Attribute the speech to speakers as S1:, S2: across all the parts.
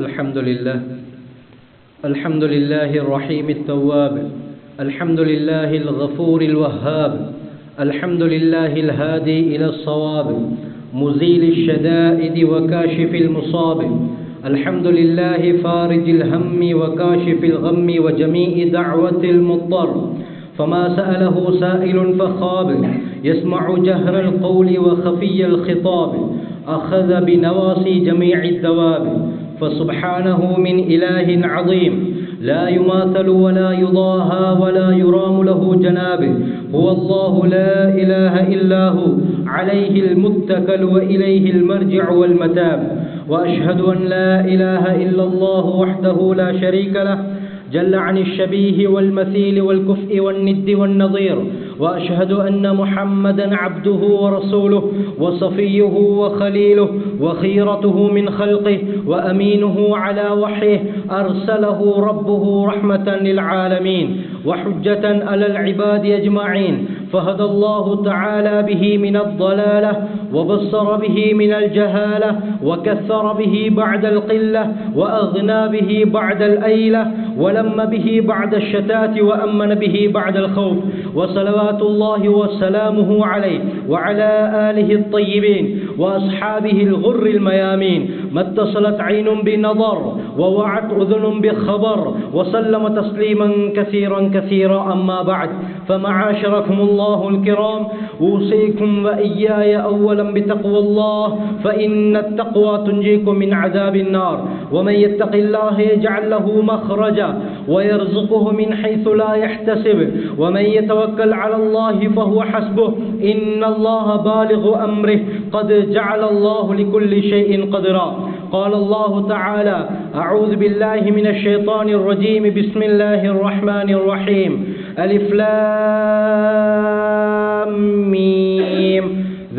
S1: الحمد لله الرحيم التواب، الحمد لله الغفور الوهاب، الحمد لله الهادي إلى الصواب، مزيل الشدائد وكاشف المصاب، الحمد لله فارج الهم وكاشف الغم وجميع دعوة المضطر، فما سأله سائل فخاب، يسمع جهر القول وخفي الخطاب، أخذ بنواصي جميع الدواب، فسبحانه من إله عظيم لا يماثل ولا يضاهى ولا يرام له جنابه، هو الله لا إله إلا هو عليه المتكل وإليه المرجع والمتاب، وأشهد أن لا إله إلا الله وحده لا شريك له جل عن الشبيه والمثيل والكفء والند والنظير، وأشهد أن محمدا عبده ورسوله وصفيه وخليله وخيرته من خلقه وأمينه على وحيه، أرسله ربه رحمة للعالمين وحجة على العباد أجمعين، فهدى الله تعالى به من الضلالة وبصر به من الجهالة وكثر به بعد القلة وأغنى به بعد الأيلة ولم به بعد الشتات وأمن به بعد الخوف، وصلوات الله وسلامه عليه وعلى آله الطيبين وأصحابه الغر الميامين، ما اتصلت عين بنظر ووعت أذن بخبر، وسلم تسليما كثيرا أما بعد، فمعاشركم الله الكرام، أوصيكم وإياي أولا بتقوى الله، فإن التقوى تنجيكم من عذاب النار، ومن يتق الله يجعل له مخرجا ويرزقه من حيث لا يحتسب، ومن يتوكل على الله فهو حسبه، إن الله بالغ أمره، قد جعل الله لكل شيء قدرا. قال الله تعالى: أعوذ بالله من الشيطان الرجيم، بسم الله الرحمن الرحيم، ألف لام ميم،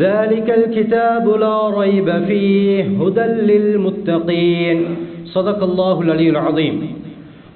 S1: ذلك الكتاب لا ريب فيه هدى للمتقين. صدق الله العلي العظيم.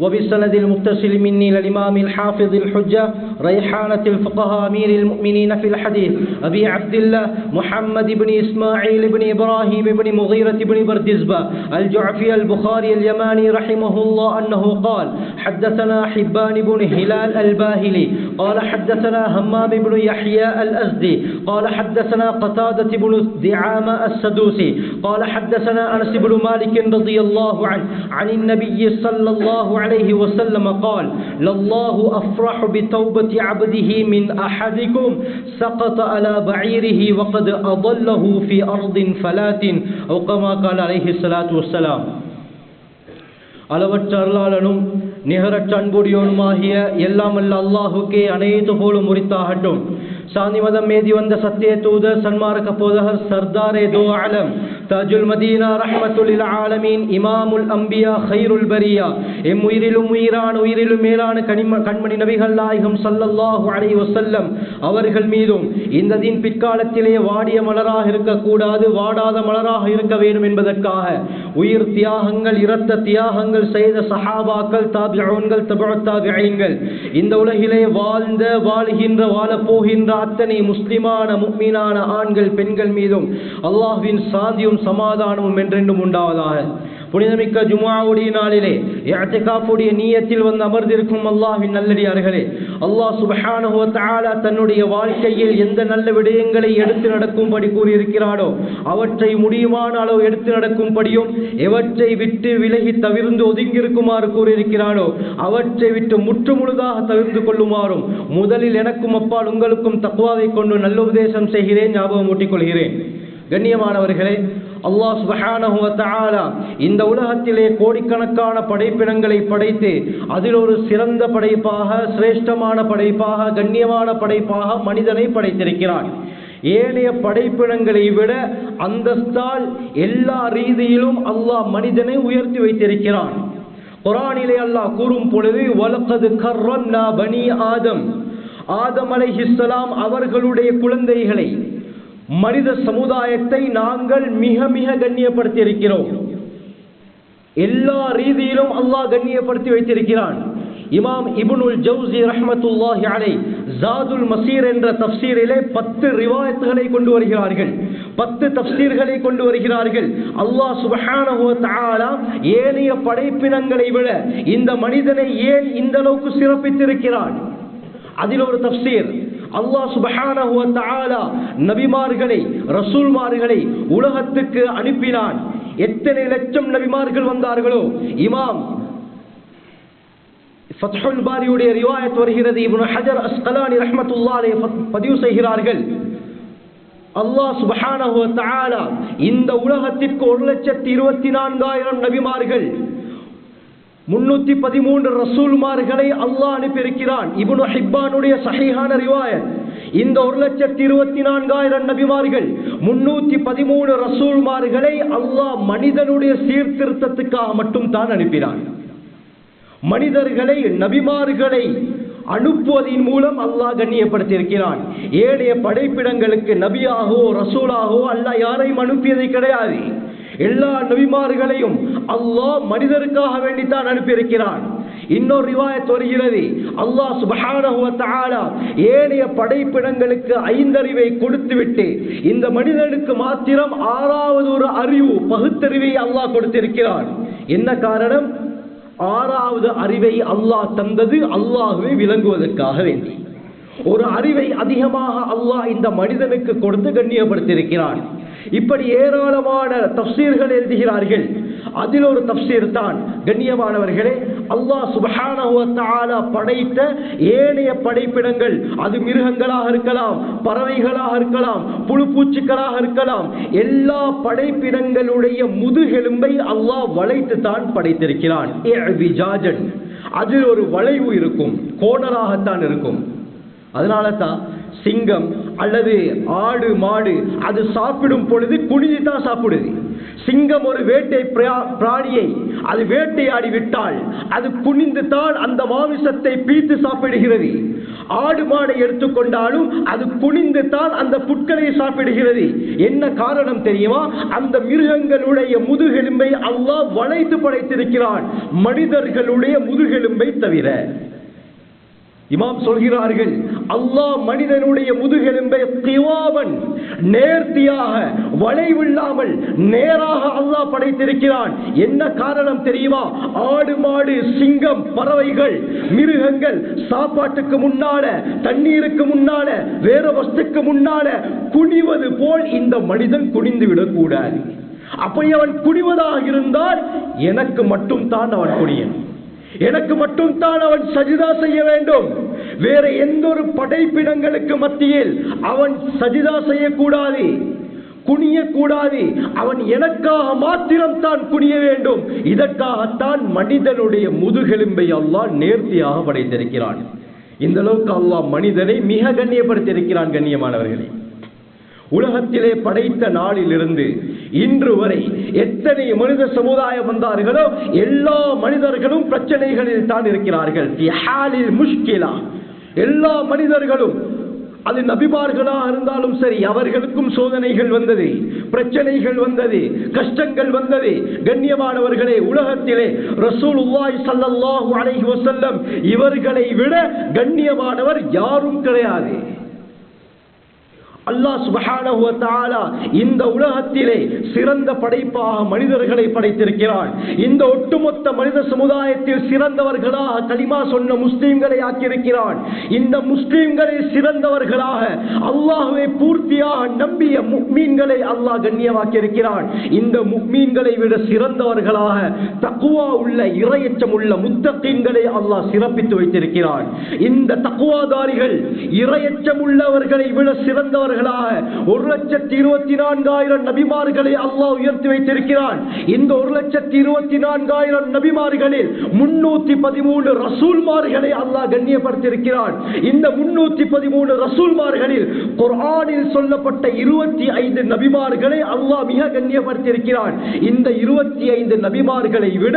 S1: وبالسند المتصل مني للإمام الحافظ الحجة ريحانة الفقهاء أمير المؤمنين في الحديث أبي عبد الله محمد بن إسماعيل بن إبراهيم بن مغيرة بن بردزبة الجعفي البخاري اليماني رحمه الله أنه قال: حدثنا حبان بن هلال الباهلي قال حدثنا همام بن يحيى الأزدي قال حدثنا قتادة بن دعامة السدوسي قال حدثنا أنس بن مالك رضي الله عنه عن النبي صلى الله عليه وسلم قال: لله أفرح بتوبة عبده من أحدكم سقط على بعيره وقد أضله في أرض فلات، أو كما قال عليه الصلاة والسلام. அளவற்ற அருளாளனும் நிகரற்ற அன்புடையோனுமாகிய எல்லாம் வல்ல அல்லாஹுக்கே அனைத்து புகழும் உரித்தாகட்டும். சாந்தி மதம் மேதி வந்த சத்திய தூதர் சன்மார்க்க போதகர் சர்தாரே தோ ஆலம் தாஜுல் மதீனா ரஹ்மத்துல் ஆலமீன் இமாமுல் அம்பியா கைருல் பரியா எம் உயிரிலும் உயிரான உயிரிலும் மேலான கண்மணி நபிகள் நாயகம் ஸல்லல்லாஹு அலைஹி வஸல்லம் அவர்கள் மீதும் இந்த தீன் பிற்காலத்திலே வாடிய மலராக இருக்கக்கூடாது, வாடாத மலராக இருக்க வேண்டும் என்பதற்காக உயிர் தியாகங்கள் இரத்த தியாகங்கள் செய்த சஹாபாக்கள் தாபிஊன்கள் தபுஉத் தாபிஈன்கள் இந்த உலகிலே வாழ்ந்த வாழுகின்ற வாழப்போகின்ற அத்தனை முஸ்லிமான முஃமினான ஆண்கள் பெண்கள் மீதும் அல்லாஹ்வின் சாந்தியும் சமாதானமும் என்றென்றும் உண்டாவதாக. புனிதமிக்க ஜும்ஆவுடைய நாளிலே இஅ்திகாஃபுடைய நியத்தில் வந்து அமர்ந்திருக்கும் அல்லாஹ்வின் நல்லடியார்களே, அல்லாஹ் சுப்ஹானஹு வ தஆலா தன்னுடைய வாழ்க்கையில் எந்த நல்ல விடயங்களை எடுத்து நடக்கும்படி கூறியிருக்கிறானோ அவற்றை முடியுமான அளவு எடுத்து நடக்கும்படியும், எவற்றை விட்டு விலகி தவிர்ந்து ஒதுங்கியிருக்குமாறு கூறியிருக்கிறானோ அவற்றை விட்டு முற்று முழுதாக தவிர்த்து கொள்ளுமாறும் முதலில் எனக்கும் அப்பால் உங்களுக்கும் தக்வாவை கொண்டு நல்ல உபதேசம் செய்கிறேன், ஞாபகம் ஊட்டிக் கொள்கிறேன். கண்ணியமானவர்களே, அல்லாஹ் சுப்ஹானஹு வ தஆலா இந்த உலகத்திலே கோடிக்கணக்கான படைப்பினங்களை படைத்து அதில் ஒரு சிறந்த படைப்பாக, சிரேஷ்டமான படைப்பாக, கண்ணியமான படைப்பாக மனிதனை படைத்திருக்கிறான். ஏனைய படைப்பினங்களை விட அந்தஸ்தால் எல்லா ரீதியிலும் அல்லாஹ் மனிதனை உயர்த்தி வைத்திருக்கிறான். குர்ஆனிலே அல்லாஹ் கூறும் பொழுது வலக்கது கர்ரம்னா பனி ஆதம், ஆதம் அலைஹிஸ்ஸலாம் அவர்களுடைய குழந்தைகளை, மனித சமுதாயத்தை நாங்கள் மிக மிக கண்ணியப்படுத்தி இருக்கிறோம். எல்லா ரீதியிலும் அல்லாஹ் கண்ணியப்படுத்தி வைத்திருக்கிறான். இமாம் இப்னுல் ஜௌஸி ரஹ்மத்துல்லாஹி அலைஹி ஜாதுல் மசீர் என்ற தஃப்சீரிலே 10 ரிவாயத்துகளை கொண்டு வருகிறார்கள். 10 தஃப்சீர்களை கொண்டு வருகிறார்கள். அல்லாஹ் சுப்ஹானஹு வ தஆலா ஏனைய படைப்பினங்களை விட இந்த மனிதனை ஏன் இந்த அளவுக்கு சிறப்பித்திருக்கிறான்? அதில் ஒரு தஃப்சீர், அல்லாஹ் சுப்ஹானஹு வ தஆலா நபிமார்களை ரசூல்மார்களை உலகத்துக்கு அனுப்பினான். எத்தனை லட்சம் நபிமார்கள் வந்தார்களோ, இமாம் ஃபத்ஹுல் பாரியுடைய ரிவாயத் வருகிறது, இப்னு ஹஜர் அஸ்கலானி ரஹ்மத்துல்லாஹி அலைஹி பதிவு செய்கிறார்கள், அல்லாஹ் சுப்ஹானஹு வ தஆலா இந்த உலகத்திற்கு 1,24,000 நபிமார்கள் 313 ரசூல்மார்களை அல்லாஹ் அனுப்பியிருக்கிறான். இப்னு ஹிப்பானுடைய சஹீஹான ரிவாயத், இந்த 1,24,000 நபிமார்கள் 313 ரசூல்மார்களை அல்லாஹ் மனிதனுடைய சீர்திருத்தத்துக்காக மட்டும் தான் அனுப்பினான். மனிதர்களை நபிமார்களை அனுப்புவதின் மூலம் அல்லாஹ் கண்ணியப்படுத்தியிருக்கிறான். ஏனைய படைப்பிடங்களுக்கு நபியாகவோ ரசூலாகவோ அல்லாஹ் யாரையும் அனுப்பியதை கிடையாது. எல்லா நபிமார்களையும் அல்லாஹ் மனிதருக்காக வேண்டித்தான் அனுப்பியிருக்கிறான். இன்னொரு ரிவாயத் வருகிறது, அல்லாஹ் சுப்ஹானஹு வ தஆலா ஏனைய படைப்பிடங்களுக்கு 5 அறிவை கொடுத்துவிட்டு இந்த மனிதனுக்கு மாத்திரம் 6வது ஒரு அறிவு, பகுத்தறிவை அல்லாஹ் கொடுத்திருக்கிறான். என்ன காரணம்? 6வது அறிவை அல்லாஹ் தந்தது அல்லாஹ்வை விளங்குவதற்காக வேண்டி. ஒரு அறிவை அதிகமாக அல்லாஹ் இந்த மனிதனுக்கு கொடுத்து கண்ணியப்படுத்தியிருக்கிறான். இப்படி ஏராளமான தஃப்சீர்கள் எழுதுகிறார்கள். அதில் ஒரு தஃப்சீர் தான் கண்ணியமானவர்களே, அல்லாஹ் சுப்ஹானஹு வ தஆலா படைத்த ஏனைய படைப்பிடங்கள், அது மிருகங்களாக இருக்கலாம், பறவைகளாக இருக்கலாம், புழுப்பூச்சிகளாக இருக்கலாம், எல்லா படைப்பிடங்களுடைய முதுகெலும்பை அல்லாஹ் வளைத்து தான் படைத்திருக்கிறான். அதில் ஒரு வளைவு இருக்கும், கோணலாகத்தான் இருக்கும். அதனால தான் சிங்கம் அல்லது ஆடு மாடு அது சாப்பிடும் பொழுது குனிந்து தான் சாப்பிடுது. சிங்கம் ஒரு வேட்டை பிராணியை அது வேட்டையாடி விட்டால் அது குனிந்து தான் அந்த மாமிசத்தை பீத்து சாப்பிடுகிறது. ஆடு மாடை எடுத்துக்கொண்டாலும் அது குனிந்து தான் அந்த புட்களை சாப்பிடுகிறது. என்ன காரணம் தெரியுமா? அந்த மிருகங்களுடைய முதுகெலும்பை அல்லாஹ் வளைத்து படைத்திருக்கிறான், மனிதர்களுடைய முதுகெலும்பை தவிர. இமாம் சொல்கிறார்கள், அல்லாஹ் மனிதனுடைய முதுகெலும்பை கிவாபன், நேர்த்தியாக வளைவில்லாமல் நேராக அல்லாஹ் படைத்திருக்கிறான். என்ன காரணம் தெரியுமா? ஆடு மாடு சிங்கம் பறவைகள் மிருகங்கள் சாப்பாட்டுக்கு முன்னால, தண்ணீருக்கு முன்னால, வேற வஸ்துக்கு முன்னால குனிவது போல் இந்த மனிதன் குனிந்து விடக்கூடாது. அப்படி அவன் குனிவதாக இருந்தால் எனக்கு மட்டும் தான் அவன் குனியன், எனக்கு மட்டும் தான் அவன் சஜிதா செய்ய வேண்டும். வேற எந்த ஒரு படைப்பிடங்களுக்கு மத்தியில் அவன் சஜிதா செய்யக்கூடாது, குனியக்கூடாது. அவன் எனக்காக மாத்திரம் தான் குனிய வேண்டும். இதற்காகத்தான் மனிதனுடைய முதுகெலும்பை அல்லாஹ் நேர்த்தியாக படைத்திருக்கிறான். இந்த அளவுக்கு அல்லாஹ் மனிதனை மிக கண்ணியப்படுத்தியிருக்கிறான். கண்ணியமானவர்களே, உலகத்திலே படைத்த நாளிலிருந்து இன்று வரை எத்தனை மனித சமுதாயம் வந்தார்களோ எல்லா மனிதர்களும் பிரச்சனைகளில் தான் இருக்கிறார்கள். எல்லா மனிதர்களும், அது நபிமார்களாக இருந்தாலும் சரி, அவர்களுக்கும் சோதனைகள் வந்தது, பிரச்சனைகள் வந்தது, கஷ்டங்கள் வந்தது. கண்ணியமானவர்களே, உலகத்திலே ரசூலுல்லாஹி ஸல்லல்லாஹு அலைஹி வஸல்லம் இவர்களை விட கண்ணியமானவர் யாரும் கிடையாது. அல்லாஹ் சுப்ஹானஹு வ தஆலா இந்த உலகத்திலே சிறந்த படைப்பாக மனிதர்களை படைத்திருக்கிறான். இந்த ஒட்டுமொத்த மனித சமுதாயத்தில் சிறந்தவர்களாக கலிமா சொன்ன முஸ்லிம்களை ஆக்கியிருக்கிறான். இந்த முஸ்லிம்களை சிறந்தவர்களாக அல்லாஹ்வை பூர்த்தியாக நம்பிய முஃமின்களை அல்லாஹ் கண்ணியமாக்கி இருக்கிறான். இந்த முஃமின்களை விட சிறந்தவர்களாக தக்வா உள்ள, இறையச்சம் உள்ள முத்தகீன்களை அல்லாஹ் சிறப்பித்து வைத்திருக்கிறான். இந்த தக்வாதாரிகள், இறையச்சம் உள்ளவர்களை விட சிறந்தவர்கள் 1,24,000 நபிமார்களை அல்லாஹ் உயர்த்தி வைத்திருக்கிறான். இந்த 1,24,000 நபிமார்களில் 313 ரசூல்மார்களை அல்லாஹ் கண்ணியப்படுத்தியிருக்கிறான். இந்த 313 ரசூல்மார்களில் குர்ஆனில் சொல்லப்பட்ட 25 நபிமார்களை அல்லாஹ் மிக கண்ணியப்படுத்தியிருக்கிறான். இந்த 25 நபிமார்களை விட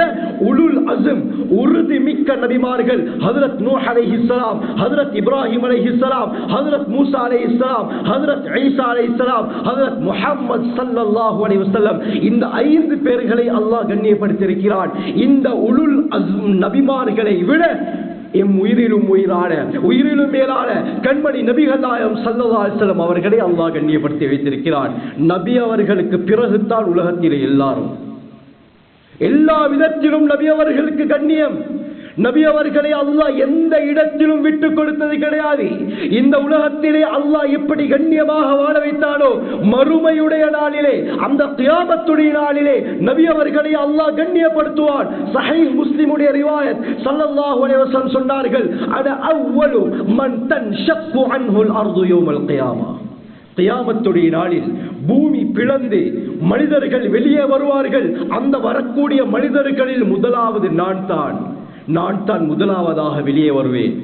S1: உலுல் அஸ்ம், உறுதி மிக்க நபிமார்கள் ஹஜ்ரத் நூஹ் அலைஹிஸ்ஸலாம், ஹஜ்ரத் இப்ராஹிம் அலைஹிஸ்ஸலாம், ஹஜ்ரத் மூசா அலைஹிஸ்ஸலாம், ஹஜ்ரத் ஈசா அலைஹிஸ்ஸலாம், ஹஜ்ரத் முஹம்மது ஸல்லல்லாஹு அலைஹி வஸல்லம், இந்த 5 பேர்களை அல்லாஹ் கண்ணியப்படுத்தியிருக்கிறான். இந்த உலுல் அஸ்ம் நபிமார்களை விட
S2: எம் உயிரிலும் உயிரான உயிரிலும் மேலான கண்மணி நபிகள் நாயகம் ஸல்லல்லாஹு அலைஹி வஸல்லம் அவர்களை அல்லாஹ் கண்ணியப்படுத்தி வைத்திருக்கிறான். நபி அவர்களுக்கு பிறகுதான் உலகத்திலே எல்லாரும், எல்லா விதத்திலும் நபி அவர்களுக்கு கண்ணியம். நபி அவர்களை அல்லாஹ் எந்த இடத்திலும் விட்டு கொடுத்தது கிடையாது. இந்த உலகத்திலே அல்லாஹ் எப்படி கண்ணியமாக வாழ வைத்தானோ, மறுமையுடைய நாளிலே, அந்த கியாமத்துடைய நாளிலே நபி அவர்களை அல்லாஹ் கண்ணியப்படுத்துவான். சஹீஹ் முஸ்லிமுடைய ரிவாயத் ஸல்லல்லாஹு அலைஹி வஸல்லம் சொன்னார்கள், அன அவ்வலு மன் தன்ஷக்கு அன்ஹுல் அர்து யௌமல் கியாமா. கியாமத்துடைய நாளில் பூமி பிளந்து மனிதர்கள் வெளியே வருவார்கள். அந்த வரக்கூடிய மனிதர்களில் முதலாவது நான் தான் முதலாவதாக வெளியே வருவேன்.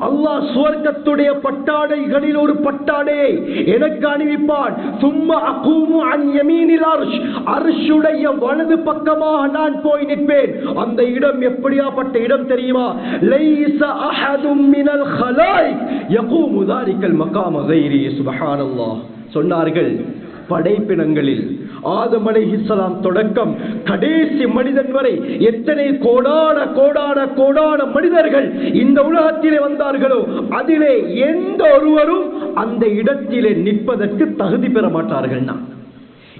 S2: அல்லாஹ் சுவர்க்கத்துடைய பட்டாடைகளில் ஒரு பட்டாடையை எனக்கு அணிவிப்பான். சும்மா அகூமு அன் யமீனில் அர்ஷ், அர்ஷுடைய வலது பக்கமாக நான் போய் நிற்பேன். அந்த இடம் எப்படியாப்பட்ட இடம் தெரியுமா? லைஸ அஹதும் மினல் ஹலாயிக் யகூமு ذلكல் மகாம கைரி. சுப்ஹானல்லாஹ். சொன்னார்கள், படைப்பினங்களில் ஆதம் அலைஹிஸ்ஸலாம் தொடக்கம் கடைசி மனிதன் வரை எத்தனை கோடான கோடான கோடான மனிதர்கள் இந்த உலகத்திலே வந்தார்களோ, அதிலே எந்த ஒருவரும் அந்த இடத்திலே நிற்பதற்கு தகுதி பெற மாட்டார்கள்.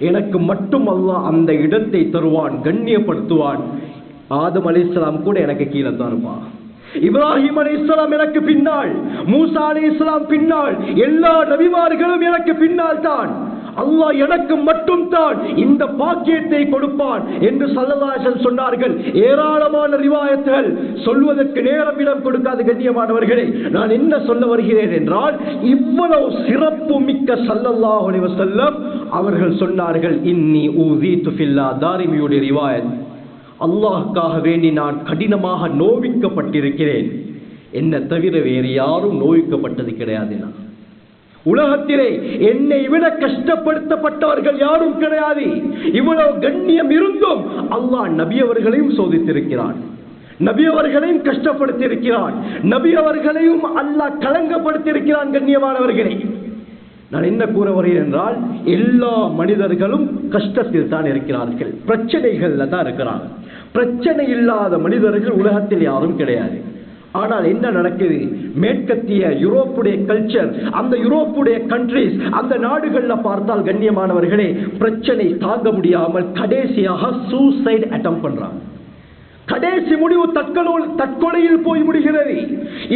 S2: எனக்கு மட்டும் அல்லாஹ் அந்த இடத்தை தருவான், கண்ணியப்படுத்துவான். ஆதம் அலைஹிஸ்ஸலாம் கூட எனக்கு கீழே தான் இருப்பான். இப்ராஹிம் அலைஹிஸ்ஸலாம் எனக்கு பின்னால், மூசா அலைஹிஸ்ஸலாம் பின்னால், எல்லா நபிமார்களும் எனக்கு பின்னால் தான். அல்லாஹ் எனக்கு மட்டும் தான் இந்த பாக்கியத்தை கொடுப்பான் என்று ஸல்லல்லாஹு அலைஹி வஸல்லம் சொன்னார்கள். ஏராளமான ரிவாயத்துகள், சொல்வதற்கு நேரம் இடம் கொடுக்காத கண்ணியமானவர்களே, நான் என்ன சொல்ல வருகிறேன் என்றால், இவ்வளவு சிறப்பு மிக்க ஸல்லல்லாஹு அலைஹி வஸல்லம் அவர்கள் சொன்னார்கள், இன்னி ஊதீது ஃபில்லாஹ். தாரிமியுடைய ரிவாயத், அல்லாஹ்வுக்காக வேண்டி நான் கடினமாக நோவிக்கப்பட்டிருக்கிறேன். என்ன தவிர வேறு யாரும் நோவிக்கப்பட்டது கிடையாது. உலகத்திலே என்னை விட கஷ்டப்படுத்தப்பட்டவர்கள் யாரும் கிடையாது. இவ்வளவு கண்ணியம் இருந்தும் அல்லாஹ் நபி அவர்களையும் சோதித்திருக்கிறான், நபி அவர்களையும் கஷ்டப்படுத்தியிருக்கிறான், நபி அவர்களையும் அல்லாஹ் கலங்கப்படுத்தியிருக்கிறான். கண்ணியமானவர்களே, நான் என்ன கூற வருகிறேன் என்றால், எல்லா மனிதர்களும் கஷ்டத்தில் தான் இருக்கிறார்கள், பிரச்சனைகள்ல தான் இருக்கிறார்கள். பிரச்சனை இல்லாத மனிதர்கள் உலகத்தில் யாரும் கிடையாது. ஆனால் என்ன நடக்குது? மேற்கத்திய யூரோப்புடைய கல்ச்சர், அந்த யூரோப்புடைய கண்ட்ரிஸ், அந்த நாடுகள்ல பார்த்தால் கண்ணியமானவர்களே, பிரச்சனை தாங்க முடியாமல் கடைசியாக சூசைட் அட்டெம்ப்ட் பண்றாங்க. கடைசி முடிவு தற்கொலையில் போய் முடிகிறது.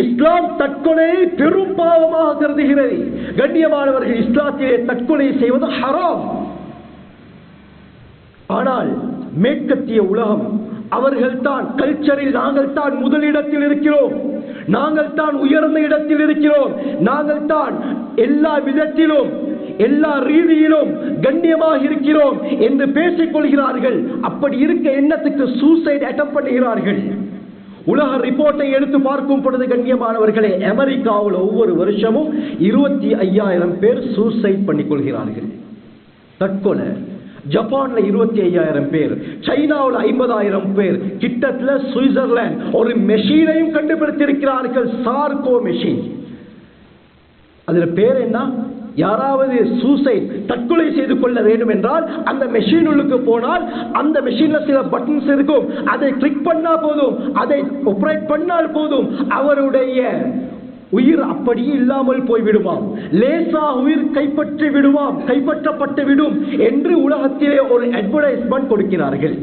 S2: இஸ்லாம் தற்கொலையை பெரும் பாவமாக கருதுகிறது. கண்ணியமானவர்கள், இஸ்லாத்திலே தற்கொலை செய்வது ஹராம். ஆனால் மேற்கத்திய உலகம், அவர்கள் தான் கல்ச்சரில் நாங்கள் தான் முதலிடத்தில் இருக்கிறோம், நாங்கள் தான் உயர்ந்த இடத்தில் இருக்கிறோம், நாங்கள் தான் எல்லா விதத்திலும் எல்லா ரீதியிலும் கண்ணியமாக இருக்கிறோம் என்று பேசிக் கொள்கிறார்கள். அப்படி இருக்க எண்ணத்துக்கு சூசைட் அட்டெம்ப்ட் பண்ணுகிறார்கள். உலக ரிப்போர்ட்டை எடுத்து பார்க்கும் பொழுது கண்ணியமானவர்களே, அமெரிக்காவில் ஒவ்வொரு வருஷமும் 25,000 பேர் சூசைட் பண்ணிக் கொள்கிறார்கள், தற்கொலை. ஜப்பான்ல 25,000 பேர், சைனாவில் 50,000 பேர், கிட்டத்தட்ட சுவிட்சர்லாந்து ஒரு மெஷினையும் கண்டுபிடித்திருக்கிறார்கள், சார்கோ மெஷின். அதுல பேர் என்ன? யாராவது சூசைட் தற்கொலை செய்து கொள்ள வேண்டும் என்றால் அந்த மெஷினுக்கு போனால் அந்த மெஷின்ல சில பட்டன்ஸ் இருக்கும், அதை கிளிக் பண்ணா போதும், அதை ஆபரேட் பண்ணால் போதும், அவருடைய உயிர் அப்படியே இல்லாமல் போய்விடுவாம், லேசா உயிர் கைப்பற்றி விடுவாம், கைப்பற்றப்பட்டு விடும் என்று உலகத்திலே ஒரு அட்வர்டைஸ்மெண்ட் கொடுக்கிறார்கள்.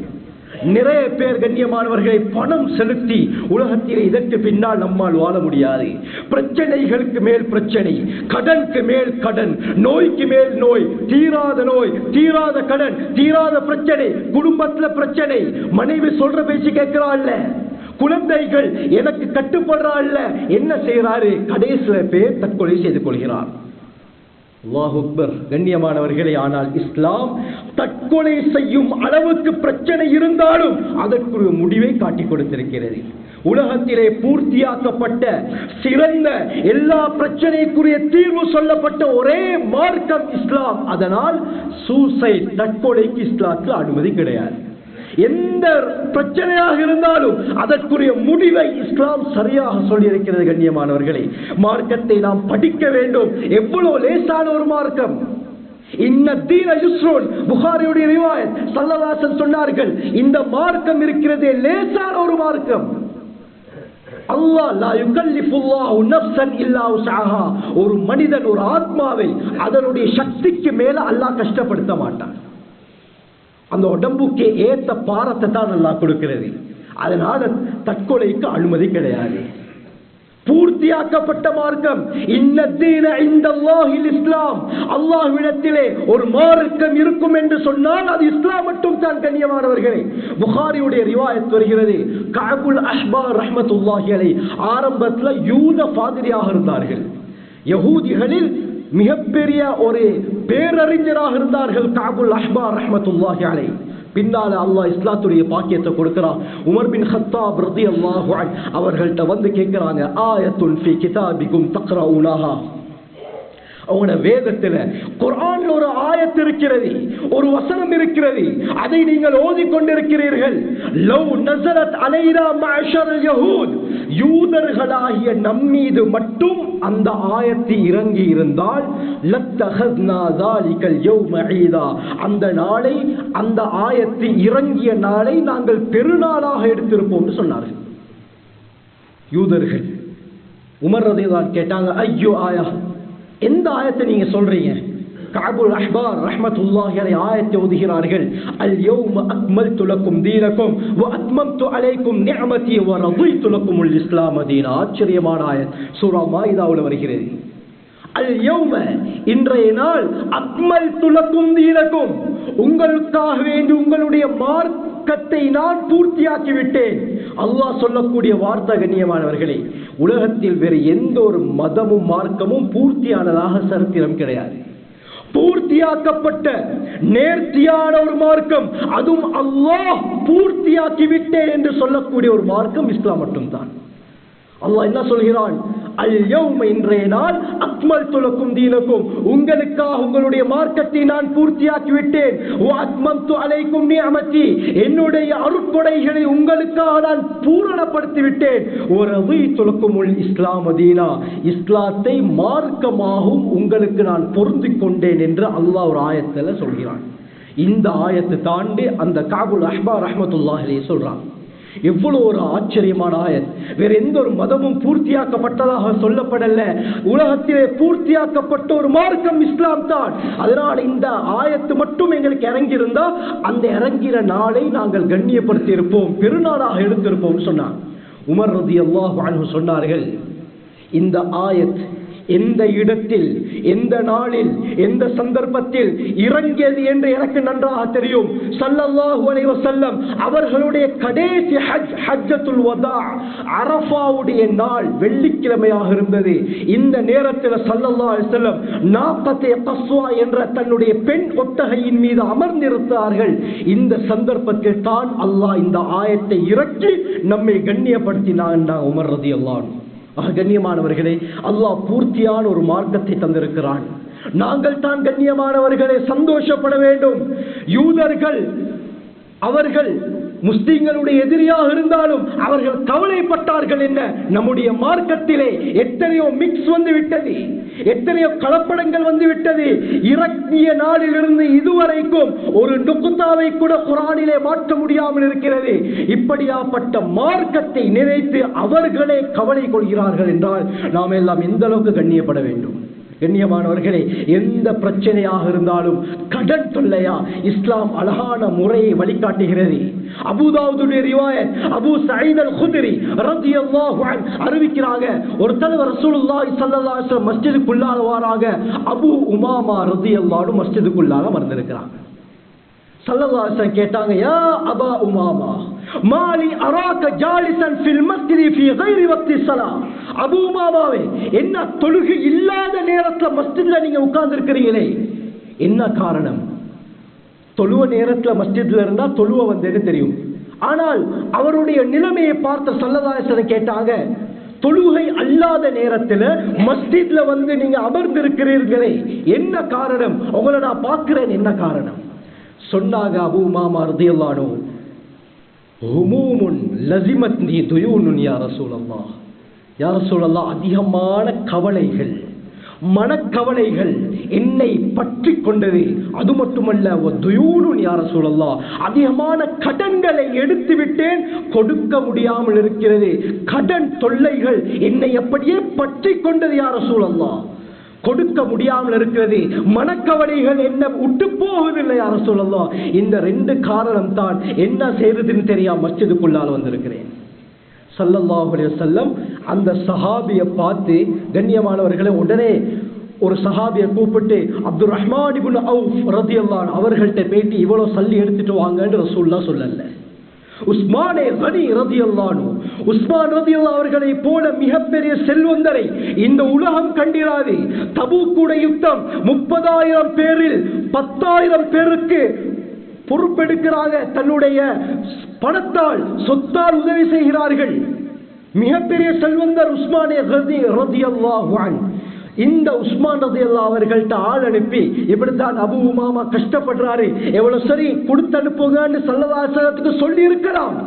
S2: நிறைய பேர் கண்ணியமானவர்களை பணம் செலுத்தி உலகத்திலே இதற்கு பின்னால் நம்மால் வாழ முடியாது. பிரச்சனைகளுக்கு மேல் பிரச்சனை, கடனுக்கு மேல் கடன், நோய்க்கு மேல் நோய், தீராத கடன், தீராத பிரச்சனை, குடும்பத்துல பிரச்சனை, மனைவி சொல்ற பேச்சு கேட்கிறாள்ல, குழந்தைகள் எனக்கு கட்டுப்படுறாள்ல, என்ன செய்யறாரு? கடைசியில பேர் தற்கொலை செய்து கொள்கிறார். அல்லாஹ் அக்பர். கண்ணியமானவர்களே, ஆனால் இஸ்லாம் தற்கொலை செய்யும் அளவுக்கு பிரச்சனை இருந்தாலும் அதற்கு முடிவை காட்டிக் கொடுத்திருக்கிறது. உலகத்திலே பூர்த்தியாக்கப்பட்ட சிறந்த எல்லா பிரச்சனைக்குரிய தீர்வு சொல்லப்பட்ட ஒரே மார்க்கம் இஸ்லாம். அதனால் சூசைட், தற்கொலைக்கு இஸ்லாத்தில் அனுமதி கிடையாது. எந்த பிரச்சனையாக இருந்தாலும் அதற்குரிய முடிவை இஸ்லாம் சரியாக சொல்லியிருக்கிறது. கண்ணியமானவர்களே, மார்க்கத்தை நாம் படிக்க வேண்டும். எவ்வளவு லேசான ஒரு மார்க்கம்! இன்ன தீன யுஸ்ருன், புகாரியுடைய ரிவாயத், ஸல்லல்லாஹு அலைஹி வஸல்லம் சொன்னார்கள், இந்த மார்க்கம் இருக்கிறதே லேசான ஒரு மார்க்கம். அல்லாஹ் லா யுகல்லிஃபுல்லாஹு நஃப்ஸன் இல்லா உஸ்அஹா, ஒரு மனிதன் ஒரு ஆத்மாவை அதனுடைய சக்திக்கு மேல அல்லாஹ் கஷ்டப்படுத்த மாட்டான். அந்த உடம்புக்கு ஏத்த பாரத்தை தான் அல்லாஹ் கொடுக்கிறது. அதனால தற்கொலைக்கு அனுமதி கிடையாது. பூர்த்தியாக்கப்பட்ட மார்க்கம் இன்னதீன இன்தல்லாஹில் இஸ்லாம், அல்லாஹ்விடத்திலே ஒரு மார்க்கம் இருக்கும் என்று சொன்னால் அது இஸ்லாம் மட்டும் தான். கண்ணியமானவர்களே, புகாரியுடைய ரிவாயத் வருகிறது, கஅபுல் அஹ்பார் ரஹ்மத்துல்லாஹி அலைஹி ஆரம்பத்தில் யூத பாதிரியாக இருந்தார்கள். யஹூதிகளில் மிகப்பெரிய ஒரு பேரறிஞராக இருந்தார்கள் கஅபுல் அஹ்பார் ரஹ்மத்துல்லாஹி அலைஹி. பின்னால அல்லாஹ் இஸ்லாத்துடைய பாக்கியத்தை கொடுக்கிறான். உமர் பின் கத்தாப் ரலியல்லாஹு அன்ஹு அவர்கள்ட்ட வந்து கேட்கிறாங்க, ஆயத்துன் ஃபீ கிதாபிக்கும் தக்ரஊனஹா, அவங்களோட வேதத்துல குர்ஆன்ல ஒரு ஆயத் இருக்கிறது, ஒரு வசனம் இருக்கிறது, அதை நீங்கள் ஓதிக்கொண்டிருக்கிறீர்கள். லவ் நஸலத் அலைனா மஅஷரல் யஹூத், யூதர்களாகிய நம்மீது மட்டும் அந்த ஆயத்து இறங்கி இருந்தால் லத்தஹத்னா ஸாலிகல் யௌம ஈதா, அந்த நாளை, அந்த ஆயத்து இறங்கிய நாளை நாங்கள் பெருநாளாக எடுத்திருப்போம்னு சொன்னார்கள் யூதர்கள். உமர் ரலியல்லாஹு கேட்டாங்க, ஐயோ ஆயா, எந்த ஆயத்தை நீங்க சொல்றீங்க? கஅபுல் அஹ்பார் ரஹ்மத்துல்லாஹி அலைஹி ஆயத்தை ஓதுகிறார்கள், அல் யௌம அக்மல்து லக்கும் தீனக்கும் வ அத்மம்து அலைக்கும் நிஅமதி வ ரضيت லக்குமுல் இஸ்லாம் தீனா. ஆச்சரியமான ஆயத், சூரா மாயிதாவுல வருகிறது. அல் யௌம, இன்றைய நாள், அக்மல்து லக்கும் தீனக்கும், உங்களுக்காக வேண்டி உங்களுடைய மார்க்கத்தை நான் பூர்த்தியாக்கி விட்டேன். அல்லாஹ் சொல்லக்கூடிய வார்த்தை கண்ணியமானவர்களே, உலகத்தில் வேறு எந்த ஒரு மதமும் மார்க்கமும் பூர்த்தியானதாக சரித்திரம் கிடையாது. பூர்த்தியாக்கப்பட்ட நேர்த்தியான ஒரு மார்க்கம், அதுவும் அல்லாஹ் பூர்த்தியாக்கி விட்டேன் என்று சொல்லக்கூடிய ஒரு மார்க்கம் இஸ்லாம் மட்டும்தான். அல்லாஹ் என்ன சொல்கிறான்? அல் யௌம, இன்றைய நாள், அக்மல்து லக்கும் தீனக்கும், உங்களுக்காக உங்களுடைய மார்க்கத்தை நான் பூர்த்தியாக்கி விட்டேன். வ அத்மம்து அலைக்கும் நிஅமதி, என்னுடைய அருட்கொடைகளை உங்களுக்காக நான் பூரணப்படுத்தி விட்டேன். வ ரضيت லக்குமுல் இஸ்லாம் தீனா, இஸ்லாத்தை மார்க்கமாகவும் உங்களுக்கு நான் பொருந்திக் கொண்டேன் என்று அல்லாஹ் ஒரு ஆயத்துல சொல்கிறான். இந்த ஆயத்தை தாண்டி அந்த கஅபுல் அஹ்பார் ரஹ்மத்துல்லாஹி அலைஹி சொல்றான். எவ்வளவு ஒரு ஆச்சரியமான ஆயத். வேற எந்த ஒரு மதமும் பூர்த்தியாக்கப்பட்டதாக சொல்லப்படல, உலகத்திலே பூர்த்தியாக்கப்பட்ட ஒரு மார்க்கம் இஸ்லாம் தான். அதனால இந்த ஆயத்து மட்டும் எங்களுக்கு இறங்கியிருந்தா அந்த இறங்கிற நாளை நாங்கள் கண்ணியப்படுத்தி இருப்போம், பெருநாளாக எடுத்திருப்போம் சொன்னார். உமர் ரலியல்லாஹு அன்ஹு சொன்னார்கள், இந்த ஆயத் எந்த இடத்தில், எந்த நாளில், எந்த சந்தர்ப்பத்தில் இறங்கியது என்று எனக்கு நன்றாக தெரியும். ஸல்லல்லாஹு அலைஹி வஸல்லம் அவர்களுடைய கடைசி ஹஜ், ஹஜ்ஜத்துல் வதா, அரஃபாவுடைய நாள் வெள்ளிக்கிழமையாக இருந்தது. இந்த நேரத்தில் ஸல்லல்லாஹு அலைஹி வஸல்லம் நாகத்தே கஸ்வா என்ற தன்னுடைய பெண் ஒட்டகையின் மீது அமர்ந்திருந்தார்கள். இந்த சந்தர்ப்பத்தில் தான் அல்லாஹ் இந்த ஆயத்தை இறக்கி நம்மை கண்ணியப்படுத்தினான். உமர் ரலியல்லாஹு அன்ஹு. கண்ணியமானவர்களே, அல்லாஹ் பூர்த்தியான ஒரு மார்க்கத்தை தந்திருக்கிறான். நாங்கள் தான் கண்ணியமானவர்களே சந்தோஷப்பட வேண்டும். யூதர்கள் அவர்கள் முஸ்லிம்களுடைய எதிரியாக இருந்தாலும் அவர்கள் கவலைப்பட்டார்கள். என்ன, நம்முடைய மார்க்கத்திலே எத்தனையோ மிக்ஸ் வந்து விட்டது, எத்தனையோ கலப்படங்கள் வந்து விட்டது. இறக்கிய நாளிலிருந்து இதுவரைக்கும் ஒரு நுக்தாவை கூட குர்ஆனிலே மாற்ற முடியாமல் இருக்கிறது. இப்படியாப்பட்ட மார்க்கத்தை நினைத்து அவர்களே கவலை கொள்கிறார்கள் என்றால் நாம் எல்லாம் எந்த அளவுக்கு கண்ணியப்பட வேண்டும். கண்ணியமானவர்களே, எந்த பிரச்சனையாக இருந்தாலும் கடன் தொல்லையா, இஸ்லாம் அழகான முறையை வழிகாட்டுகிறது. அபூதாவுதுடைய ரிவாயத், அபூ சயீத் அல் குத்ரி ரலியல்லாஹு அன்ஹு அறிவிக்கிறாங்க, ஒரு தடவை ரசூலுல்லாஹி ஸல்லல்லாஹு அலைஹி வஸல்லம் மஸ்ஜிதுக்குள்ளாக வராங்க. அபூ உமாமா ரலியல்லாஹு அன்ஹு மஸ்ஜிதுக்குள்ளாக வந்திருக்கிறாங்க. ஸல்லல்லாஹு அலைஹி வஸல்லம் கேட்டாங்க, யா அபா உமாமா மாலி அராக ஜாலிசன் ஃபில் மஸ்ஜிதி ஃபீ கைரி வக்தி ஸலா. அபூ உமாமாவே, என்ன தொழுகை இல்லாத நேரத்தில் மஸ்ஜித்ல நீங்க உட்கார்ந்து இருக்கிறீங்களே, என்ன காரணம்? தொழுவ நேரத்தில் மஸ்ஜித்ல இருந்தா தொழுவ வந்தேன்னு தெரியும். ஆனால் அவருடைய நிலைமையை பார்த்த ஸல்லல்லாஹு அலைஹி வஸல்லம் கேட்டாங்க, தொழுகை அல்லாத நேரத்தில் மஸ்ஜித்ல வந்து நீங்க அமர்ந்திருக்கிறீர்களே, என்ன காரணம்? உங்களை நான் பார்க்கிறேன், என்ன காரணம்? சொன்னாங்க அபூ உமாமா ரலியல்லாஹு அன்ஹு, ஹுமூமுன் லஸிமத்னி துயூனுன் யா ரசூலல்லாஹ். யா ரசூலல்லாஹ், அதிகமான கவலைகள், மனக்கவலைகள் என்னை பற்றி கொண்டது. அது மட்டுமல்ல, யா ரசூலல்லாஹ், அதிகமான கடன்களை எடுத்து விட்டேன், கொடுக்க முடியாமல் இருக்கிறது. கடன் தொல்லைகள் என்னை அப்படியே பற்றி கொண்டது யா ரசூலல்லாஹ், கொடுக்க முடியாமல் இருக்கிறது. மனக்கவலைகள் என்ன விட்டு போவதில்லை யா ரசூலல்லாஹ். இந்த 2 காரணம் தான் என்ன செய்யறதுன்னு தெரியாம மஸ்ஜிதுக்குள்ளால் வந்திருக்கிறேன். ஸல்லல்லாஹு அலைஹி வஸல்லம் அந்த சஹாபியை பார்த்து, கண்ணியமானவர்களை, உடனே ஒரு சஹாபியை கூப்பிட்டு அப்துர் ரஹ்மான் இப்னு அவுஃப் ரலியல்லாஹு அன்ஹு அவர்கள்ட்ட பேட்டி இவ்வளவு சல்லி எடுத்துட்டு வாங்கன்னு ரசூலுல்லாஹ் சொல்லல. உஸ்மானே கனி ரலியல்லாஹு அன்ஹு, உஸ்மான் ரலியல்லாஹு அவர்களை போல மிகப்பெரிய செல்வந்தரை இந்த உலகம் கண்டிராது. தபூக் யுத்தம் 30,000 பேரில் 10,000 பேருக்கு பொறுப்பெடுக்கிறாங்க, தன்னுடைய பணத்தால் சொத்தால் உதவி செய்கிறார்கள். மிகப்பெரிய செல்வந்தர் உஸ்மானே கனி ரலியல்லாஹு அன்ஹு. இந்த உஸ்மான் ரலியல்லாஹு அவர்கள்ட்ட ஆள் அனுப்பி, இப்படித்தான் அபூ உமாமா கஷ்டப்படுறாரு, எவ்வளவு சரி கொடுத்து அனுப்புங்கன்னு ஸல்லல்லாஹு அலைஹி வஸல்லத்துக்கு சொல்லி இருக்கலாம்.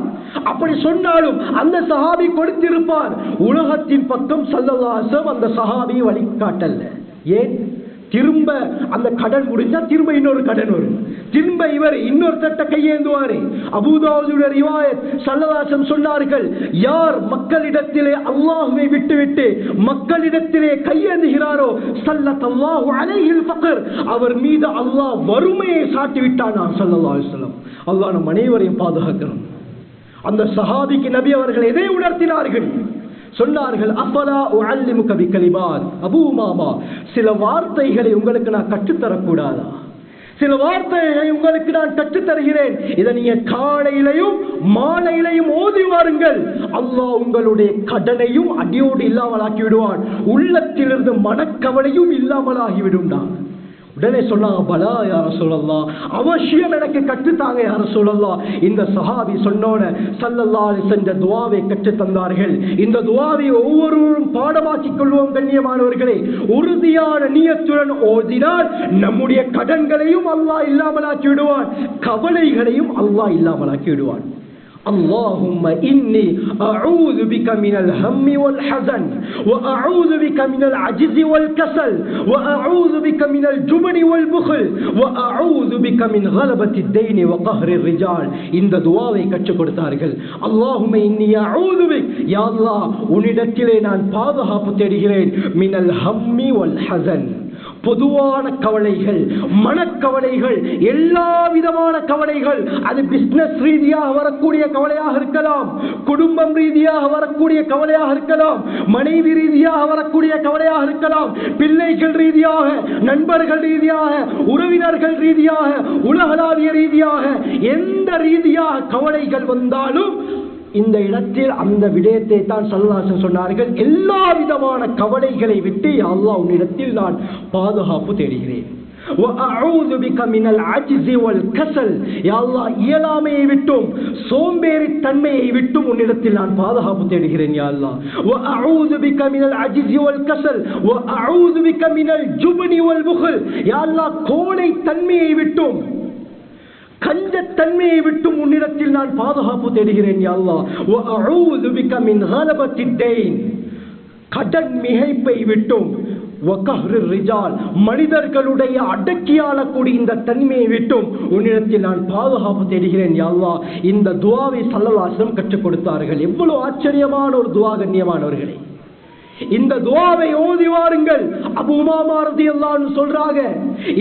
S2: அப்படி சொன்னாலும் அந்த சஹாபி கொடுத்திருப்பார். உலகத்தின் பக்கம் ஸல்லல்லாஹு அலைஹி வஸல்லம் அந்த சஹாபி வழிகாட்டல்ல. ஏன்? திரும்ப அந்த கடன் முடிஞ்சா திரும்ப இன்னொரு கடன் வரும், திரும்ப இவர் இன்னொரு தட்ட கையேந்துவாரு. அபூதாவுடைய ரிவாயத், ஸல்லல்லாஹு அலைஹி வஸல்லம் சொன்னார்கள், யார் மக்களிடத்திலே அல்லாஹ்வை விட்டுவிட்டு மக்களிடத்திலே கையேந்துகிறாரோ ஸல்லல்லாஹு அலைஹில் ஃபக்ர், அவர் மீது அல்லாஹ் வறுமையை சாட்டி விட்டானா ஸல்லல்லாஹு அலைஹி வஸல்லம். அல்லாஹ் நம் அனைவரையும் பாதுகாக்கணும். அந்த சஹாபிக்கு நபி அவர்கள் எதை உணர்த்தினார்கள்? சொன்னார்கள், அஃபலா உஅல்லிமுக பிகலிமாத், அபூ உமாமா, சில வார்த்தைகளை உங்களுக்கு நான் கற்றுத்தரக்கூடாதா? சில வார்த்தைகளை உங்களுக்கு நான் கற்றுத்தருகிறேன், இதை நீங்க காலையிலையும் மாலையிலையும் ஓதி வாருங்கள். அல்லாஹ் உங்களுடைய கடனையும் அடியோடு இல்லாமலாக்கி விடுவான், உள்ளத்திலிருந்து மனக்கவலையும் இல்லாமலாகிவிடும். உடனே சொன்னாங்க, பலா யா ரசூலல்லாஹ், அவசியம் எனக்கு கற்றுத்தாங்க யா ரசூலல்லாஹ். இந்த சஹாபி சொன்னோன ஸல்லல்லாஹு அலைஹி வஸல்லம் துஆவை கற்றுத் தந்தார்கள். இந்த துஆவை ஒவ்வொருவரும் பாடமாக்கிக் கொள்வோம் கண்ணியமானவர்களே. உறுதியான நியத்துடன் ஓதினால் நம்முடைய கடன்களையும் அல்லாஹ் இல்லாமலாக்கி விடுவான், கவலைகளையும் அல்லாஹ் இல்லாமலாக்கி விடுவான். اللهم إني أعوذ بك من الهم والحزن وأعوذ بك من العجز والكسل وأعوذ بك من الجبن والبخل وأعوذ بك من غلبة الدين وقهر الرجال. இந்த துஆவை கற்றுக் கொடுத்தார்கள். اللهم إني أعوذ بك, யா அல்லாஹ் உன்னிடத்திலே நான் பாதுகாப்பு தேடுகிறேன், மினல் ஹம்மி வல் ஹஸன், பொதுவான கவலைகள், மனக்கவலைகள், எல்லா விதமான கவலைகள். அது பிசினஸ் ரீதியாக வரக்கூடிய கவலையாக இருக்கலாம், குடும்பம் ரீதியாக வரக்கூடிய கவலையாக இருக்கலாம், மனைவி ரீதியாக வரக்கூடிய கவலையாக இருக்கலாம், பிள்ளைகள் ரீதியாக, நண்பர்கள் ரீதியாக, உறவினர்கள் ரீதியாக, உலகளாவிய ரீதியாக, எந்த ரீதியாக கவலைகள் வந்தாலும் இந்த இடத்தில் அந்த விடயத்தை தான் ஸல்லல்லாஹு அலைஹி வஸல்லம் சொன்னார்கள். எல்லா விதமான கவலைகளை விட்டு யா அல்லாஹ் உன்னிடத்தில் நான் பாதுகாப்பு தேடுகிறேன். வஅஊது பிக மினல் அஜ்ஸி வல் கஸல், யா அல்லாஹ் இயலாமையை விட்டும் சோம்பேறித்தன்மையை விட்டும் உன்னிடத்தில் நான் பாதுகாப்பு தேடுகிறேன் யா அல்லாஹ். வஅஊது பிக மினல் அஜ்ஸி வல் கஸல் வஅஊது பிக மினல் ஜுப்னி வல் புக்ல், யா அல்லாஹ் கோழைத்தன்மையை விட்டும் கஞ்சத்தன்மையை விட்டும் உன்னிடத்தில் நான் பாதுகாப்பு தேடுகிறேன் யா அல்லாஹ். வஅஊது பிக மின் கலபத்தித் தைன், கடன் மிகைப்பை விட்டும், வகஹ்ரிர் ரிஜால், மனிதர்களுடைய அடக்கியாளக்கூடிய இந்த தன்மையை விட்டும் உன்னிடத்தில் நான் பாதுகாப்பு தேடுகிறேன் யா அல்லாஹ். இந்த துஆவை ஸல்லல்லாஹு அலைஹி வஸல்லம் கற்றுக் கொடுத்தார்கள். எவ்வளவு ஆச்சரியமான ஒரு துஆ கண்ணியமானவர்களே. இந்த துஆவை ஓதி வாருங்கள். அபூ உமாமா ரலியல்லாஹு அன்ஹு சொல்றாங்க,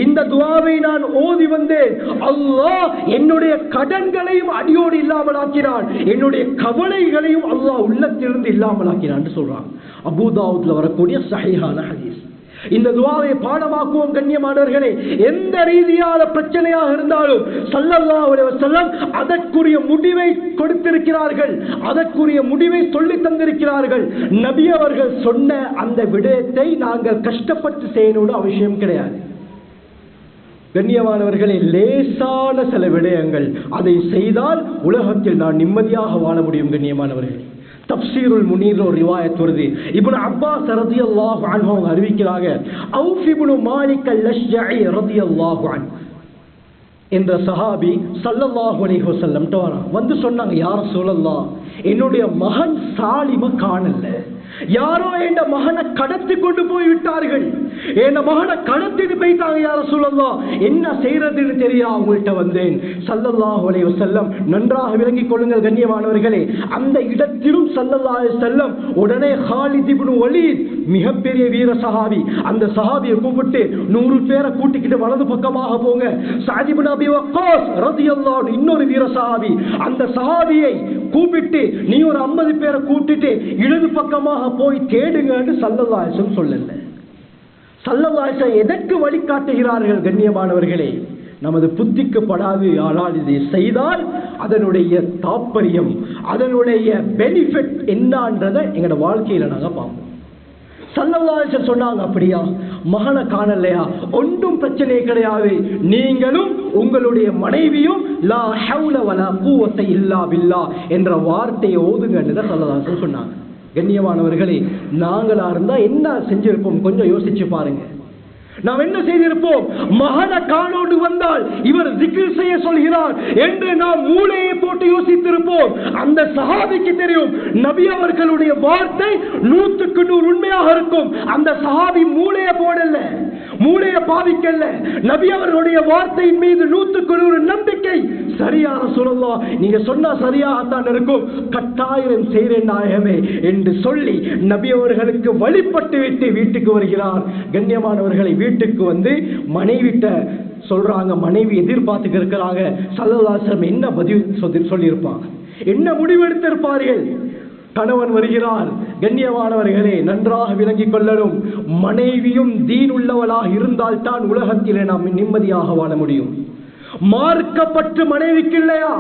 S2: இந்த துஆவை நான் ஓதி வந்தேன், அல்லாஹ் என்னுடைய கடன்களையும் அடியோடு இல்லாமல் ஆக்கினான், என்னுடைய கவலைகளையும் அல்லாஹ் உள்ளத்திலிருந்து இல்லாமல் ஆக்கினான் சொல்றான். அபூ தாவூத்ல வரக்கூடிய ஸஹீஹான ஹதீஸ். இந்த துஆவை பாடமாக்குவோம் கண்ணியமானவர்களே. எந்த ரீதியான பிரச்சனையாக இருந்தாலும் ஸல்லல்லாஹு அலைஹி வஸல்லம் அதற்குரிய முடிவை கொடுத்திருக்கிறார்கள், அதற்குரிய முடிவை சொல்லி தந்திருக்கிறார்கள். நபி அவர்கள் சொன்ன அந்த விடயத்தை நாங்கள் கஷ்டப்பட்டு செய்யணும்னு அவசியம் கிடையாது கண்ணியமானவர்களே. லேசான சில விடயங்கள், அதை செய்தால் உலகத்தில் நான் நிம்மதியாக வாழ முடியும் கண்ணியமானவர்களே. தப்சீருல் முனீர் ஒரு ரிவாயத் வருது. இப்னு அப்பாஸ் ரலியல்லாஹு அன்ஹு அறிவிக்கிறாங்க, அவுஃப் இப்னு மாலிக் அல்-லஷ்ஜஇ ரலியல்லாஹு அன்ஹு என்ற சஹாபி ஸல்லல்லாஹு அலைஹி வஸல்லம் வந்து சொன்னாங்க, யா ரசூலல்லாஹ், என்னுடைய மகன் சாலிம காணல, யாரோ என்ற மகனை கடத்தி கொண்டு போய் விட்டார்கள், என் மகனை கடத்திட்டு போயிட்டாங்க யா ரசூலல்லாஹ், என்ன செய்யறதுன்னு தெரியா உங்கள்கிட்ட வந்தேன். ஸல்லல்லாஹு அலைஹி வஸல்லம் நன்றாக விளங்கிக் கொள்ளுங்கள் கண்ணியமானவர்களே, அந்த இடத்திலும் ஸல்லல்லாஹு அலைஹி வஸல்லம் உடனே காலித் இப்னு வலீத் மிகப்பெரிய வீர சஹாபி, அந்த சஹாபியை கூப்பிட்டு 100 பேரை கூட்டிக்கிட்டு வலது பக்கமாக போங்க. சஅத் இப்னு அபி வக்காஸ் ரலியல்லாஹு அன்ஹு இன்னொரு வீர சஹாபி, அந்த சஹாபியை கூப்பிட்டு நீ ஒரு 50 பேரை கூட்டிட்டு இடது பக்கமாக போய் தேடுங்கன்னு ஸல்லல்லாஹு அலைஹி வஸல்லம் சொல்லல. ஸல்லல்லாஹு அலைஹி வஸல்லம் எதற்கு வழிகாட்டுகிறார்கள் கண்ணியமானவர்களே? நமது புத்திக்கு படாது, ஆனால் இதை செய்தால் அதனுடைய தாற்பயம், அதனுடைய பெனிஃபிட் என்னன்றதை எங்களோட வாழ்க்கையில நாங்க பார்ப்போம். ஸல்லல்லாஹு அலைஹி வஸல்லம் சொன்னாங்க, அப்படியா மகனை காணலையா, ஒன்றும் பிரச்சனை கிடையாது, நீங்களும் உங்களுடைய மனைவியும் லா ஹவுல வலா குவத்த இல்லா பில்லாஹ் என்ற வார்த்தையை ஓதுங்கன்னு ஸல்லல்லாஹு அலைஹி வஸல்லம் சொன்னாங்க. கண்ணியமானவர்களே, நாங்களா இருந்தா என்ன செஞ்சிருப்போம்? கொஞ்சம் யோசிச்சு பாருங்க. நாம் என்ன செய்திருப்போம்? மகனை காணோடு வந்தால் இவர் zikr செய்ய சொல்கிறார் என்று நாம் மூளையை போட்டு யோசித்திருப்போம். அந்த சஹாபிக்கு தெரியும் நபி அவர்களுடைய வார்த்தை 100க்கு 100 உண்மையாக இருக்கும். அந்த சஹாபி மூளையை போடல, மூளையை பாவிக்கல, நபி அவர்களுடைய வார்த்தையின் மீது 100க்கு 100 நம்பிக்கை. சரியா ரசூலுல்லாஹ், நீங்க சொன்னா சரியாகத்தான் இருக்கும், கட்டாயம் செய்கிறேன் நாயகமே என்று சொல்லி நபி அவர்களுக்கு வழிபட்டு விட்டு வீட்டுக்கு வருகிறார். கண்ணியமானவர்களை, வீட்டுக்கு வந்து மனைவிட்ட சொல்றாங்க, மனைவி எதிர்பார்த்துக்கு இருக்கிறாங்க. ஸல்லல்லாஹு அலைஹி வஸல்லம் என்ன பதில் சொல்லியிருப்பாங்க, என்ன முடிவெடுத்திருப்பார்கள்? கணவன் வருகிறார். கண்ணியமானவர்களே, நன்றாக விளங்கிக் கொள்ளணும், மனைவியும் தீன் உள்ளவளாக இருந்தால் தான் உலகத்திலே நாம் நிம்மதியாக வாழ முடியும். மார்க்கப்பட்டு மனைவிக்கு இல்லையா,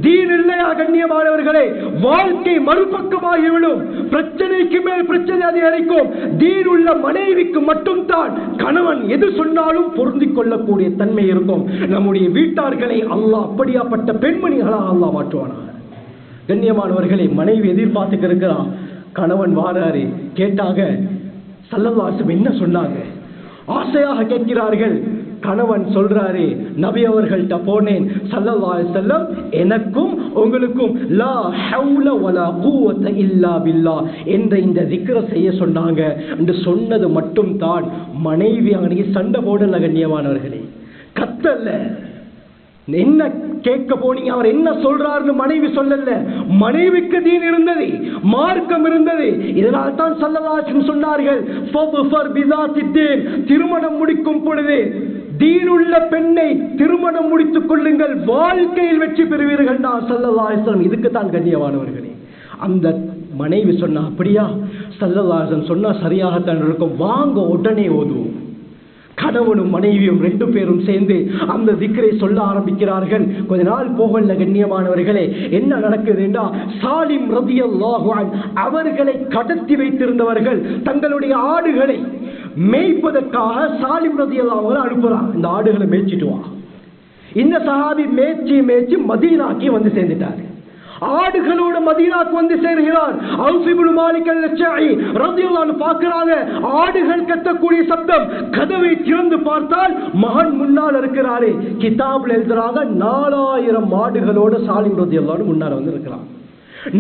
S2: தீன் இல்லையா கண்ணியமானவர்களே, வாழ்க்கை மறுபக்கமாகிவிடும், பிரச்சனைக்கு மேல் பிரச்சனை அதிகரிக்கும். தீன் உள்ள மனைவிக்கு மட்டும் தான் கணவன் எது சொன்னாலும் பொருந்திக் கொள்ளக்கூடிய தன்மை இருக்கும். நம்முடைய வீட்டார்களை அல்லாஹ் அப்படியாப்பட்ட பெண்மணிகளாக அல்லாஹ் மாற்றுவானாக. கண்ணியமானவர்களை, மனைவி எதிர்பார்த்துக்க இருக்கிறான், கணவன் வாராரு, கேட்டாங்க ஸல்லல்லாஹு அலைஹி வஸல்லம் என்ன சொன்னாங்க, ஆசையாக கேட்கிறார்கள். கணவன் சொல்றாரு, நபி அவர்கள்ட்ட போனேன், ஸல்லல்லாஹு அலைஹி வஸல்லம் எனக்கும் உங்களுக்கும் லா ஹவுல வலா குவத்த இல்லா பில்லாஹ் என்ற இந்த zikr செய்ய சொன்னாங்க என்று சொன்னது மட்டும் தான். மனைவி அன்னைக்கு சண்டை போடல கண்ணியமானவர்களே, கத்தல்ல. என்ன கேட்க போனீங்க, அவர் என்ன சொல்றாருன்னு மனைவி சொல்லல. மனைவிக்கு தீன் இருந்தது, மார்க்கம் இருந்தது. இதனால் தான் ஸல்லல்லாஹு அலைஹி வஸல்லம் சொன்னார்கள், ஃபஃபர் பிஸாத்தித் தீன், திருமணம் முடிக்கும் பொழுது தீனுள்ள பெண்ணை திருமணம் முடித்துக் கொள்ளுங்கள், வாழ்க்கையில் வெற்றி பெறுவீர்கள். ஸல்லல்லாஹு அலைஹி வஸல்லம் இதுக்கு தான் கண்ணியமானவர்களே. அந்த மனைவி சொன்னா, அப்படியா ஸல்லல்லாஹு அலைஹி வஸல்லம் சொன்னா சரியாகத்தான் இருக்கும், வாங்க உடனே ஓதுவோம். கணவனும் மனைவியும் 2 பேரும் சேர்ந்து அந்த zikரை சொல்ல ஆரம்பிக்கிறார்கள். கொஞ்ச நாள் போகல கண்ணியமானவர்களே, என்ன நடக்குதுன்னா, சாலிம் ரலியல்லாஹு அன்ஹு அவர்களை கடத்தி வைத்திருந்தவர்கள் தங்களுடைய ஆடுகளை மேய்ப்பதற்காக சாலிம் ரலியல்லாஹு அன்ஹு அனுப்புறாங்க, இந்த ஆடுகளை மேய்ச்சிட்டு வா. இந்த சஹாபி மேய்ச்சி மதீனாக்கு வந்து சேர்ந்துட்டார். ஆடுகளோட மதீனாக்கு வந்து சேர்கிறார். அவுஸ் இப்னு மாலிக் அல்-அஷ்அரி ரலியல்லாஹு அன்ஹு பார்க்கறாங்க, ஆடுகள் கத்தக்கூடிய சத்தம். கதவை திறந்து பார்த்தால் மகன் முன்னால் இருக்கிறாரே. கிதாப்ல எழுதுறாங்க, 4000 ஆடுகளோட சாலிம் ரலியல்லாஹு அன்ஹு முன்னால் வந்து இருக்கிறாங்க.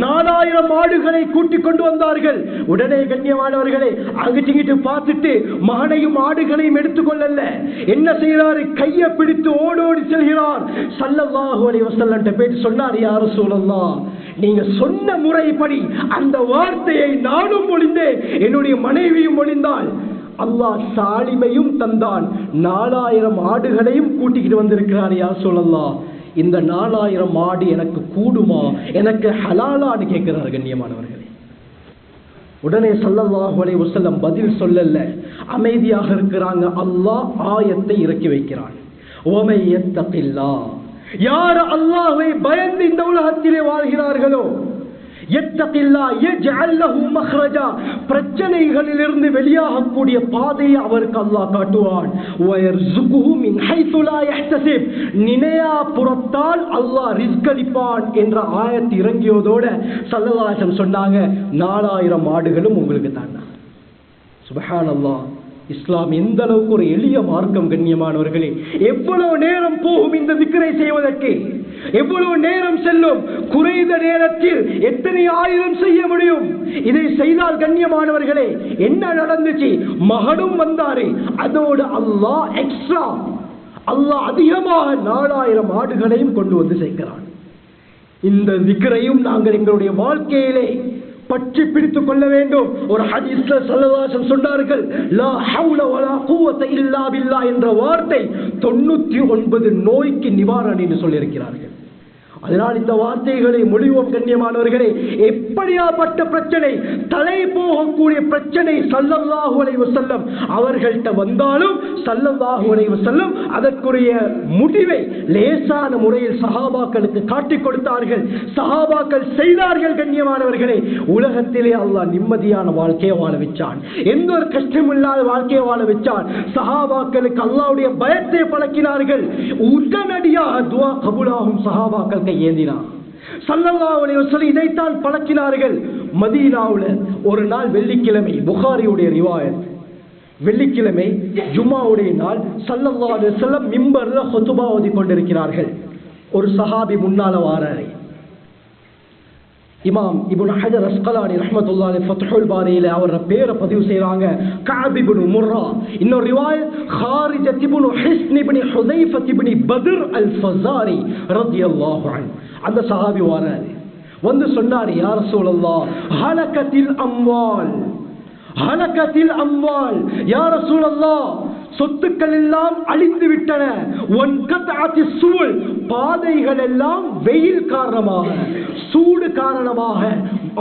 S2: 4000 ஆடுகளை கூட்டிக் கொண்டு வந்தார்கள். உடனே கண்ணியமானவர்களை அங்கிட்டு பார்த்துட்டு மகனையும் ஆடுகளையும் எடுத்துக்கொள்ளல, என்ன செய்கிறாரு, கையை பிடித்து ஓடோடி செல்கிறார். ஸல்லல்லாஹு அலைஹி வஸல்லம் பேசி சொன்னார், யா ரசூலல்லாஹ், நீங்க சொன்ன முறைப்படி அந்த வார்த்தையை நானும் மொழிந்தேன், என்னுடைய மனைவியும் மொழிந்தாள். அல்லாஹ் சாலிமையும் தந்தான், 4000 ஆடுகளையும் கூட்டிக்கிட்டு வந்திருக்கிறார். யா ரசூலல்லாஹ், இந்த 4000 ஆடு எனக்கு கூடுமா, எனக்கு ஹலாலான்னு கேட்கிறார். கண்ணியமானவர்களே, உடனே ஸல்லல்லாஹு அலைஹி வஸல்லம் பதில் சொல்லல, அமைதியாக இருக்கிறாங்க. அல்லாஹ் ஆயத்தை இறக்கி வைக்கிறான், வமை யத்தகில்லாஹ், யார் அல்லாஹ்வை பயந்து இந்த உலகத்திலே வாழ்கிறார்களோ, யத்தகில்லாஹ் யஜ்அல் லஹு மக்ரஜா, பிரச்சனைகளிலிருந்து வெளியாகக்கூடிய பாதையை அவருக்கு அல்லாஹ் காட்டுவான். வயர்ஸுகுஹு மின் ஹைது லா யஹ்தஸிப், நினையா புறத்தால் அல்லாஹ் ரிஸ்க் அளிப்பான் என்ற ஆயத்து இறங்கியதோட ஸல்லல்லாஹு அலைஹி வஸல்லம் சொன்னாங்க, 4000 ஆடுகளும் உங்களுக்கு தான். சுப்ஹானல்லாஹ், இஸ்லாம் எந்த அளவுக்கு ஒரு எளிய மார்க்கம் கண்ணியமானவர்களே. எவ்வளவு நேரம் போகும் இந்த zikரை செய்வதற்கு? எவ்வளவு நேரம் செல்லும்? குறைந்த நேரத்தில் எத்தனை ஆயிரம் செய்ய முடியும்? இதை செய்தால் கண்ணியமானவர்களே என்ன நடந்துச்சு? மகனும் வந்தாரே, அதோடு அல்லாஹ் எக்ஸ்ட்ரா, அல்லாஹ் அதிகமாக 4000 ஆடுகளையும் கொண்டு வந்து சேர்க்கிறான். இந்த திக்ரையும் நாங்கள் எங்களுடைய வாழ்க்கையிலே பற்றி பிடித்துக் கொள்ள வேண்டும். ஒரு ஹதீஸ்ல ஸல்லல்லாஹு அலைஹி வஸல்லம் சொன்னார்கள், லா ஹவுல வலா குவத இல்லா பில்லாஹ் என்ற வார்த்தை 99 நோய்க்கு நிவாரணம் என்று சொல்லியிருக்கிறார்கள். அதனால் இந்த வார்த்தைகளை மொழிவோம் கண்ணியமானவர்களே. எப்படியாப்பட்ட பிரச்சனை, தலை போகக்கூடிய பிரச்சனை ஸல்லல்லாஹு அலைஹி வஸல்லம் அவர்கள்ட்ட வந்தாலும் ஸல்லல்லாஹு அலைஹி வஸல்லம் அதற்குரிய முடிவை லேசான முறையில் சஹாபாக்களுக்கு காட்டிக் கொடுத்தார்கள். சஹாபாக்கள் செய்தார்கள் கண்ணியமானவர்களே. உலகத்திலே அல்லாஹ் நிம்மதியான வாழ்க்கையை வாழ வச்சான், எந்த ஒரு கஷ்டம் இல்லாத வாழ்க்கையை வாழ வச்சான். சஹாபாக்களுக்கு அல்லாஹ்வுடைய பயத்தை பழக்கினார்கள். உடனடியாக துஆ கபூலாகும் சஹாபாக்கள் ஏந்தினார். ஸல்லல்லாஹு அலைஹி வஸல்லம் இதைத்தான் பழக்கினார்கள். மதீனாவுல ஒரு நாள் வெள்ளிக்கிழமை, புகாரியுடைய ரிவாயத், வெள்ளிக்கிழமை ஜும்மாவுடைய நாள் ஸல்லல்லாஹு அலைஹி வஸல்லம் மிம்பர்ல ஹுதுபா ஓதி கொண்டிருக்கிறார்கள். ஒரு சஹாபி முன்னால வாராரு. இமாம் இப்னு ஹஜர் அஸ்கலானி ரஹ்மத்துல்லாஹி அலைஹி ஃபத்ஹுல் பாரியில அவர பேரை பதிவு செய்றாங்க, கஅப் இப்னு முர்ரா. இன்னொரு ரிவாயத் ஹாரிஜா இப்னு ஹிஸ்ன் இப்னு ஹுதைஃபா இப்னு பத்ர் அல் ஃபஸாரி ரலியல்லாஹு அன்ஹு. அந்த சஹாபி வராரு, வந்து சொன்னார், யா ரசூலல்லாஹ் ஹலகத்தில் அம்வால், ஹலகத்தில் அம்வால், யா ரசூலல்லாஹ் சொத்துக்கள் எல்லாம் அழிந்து விட்டன, பாதைகள் எல்லாம் வெயில் காரணமாக, சூடு காரணமாக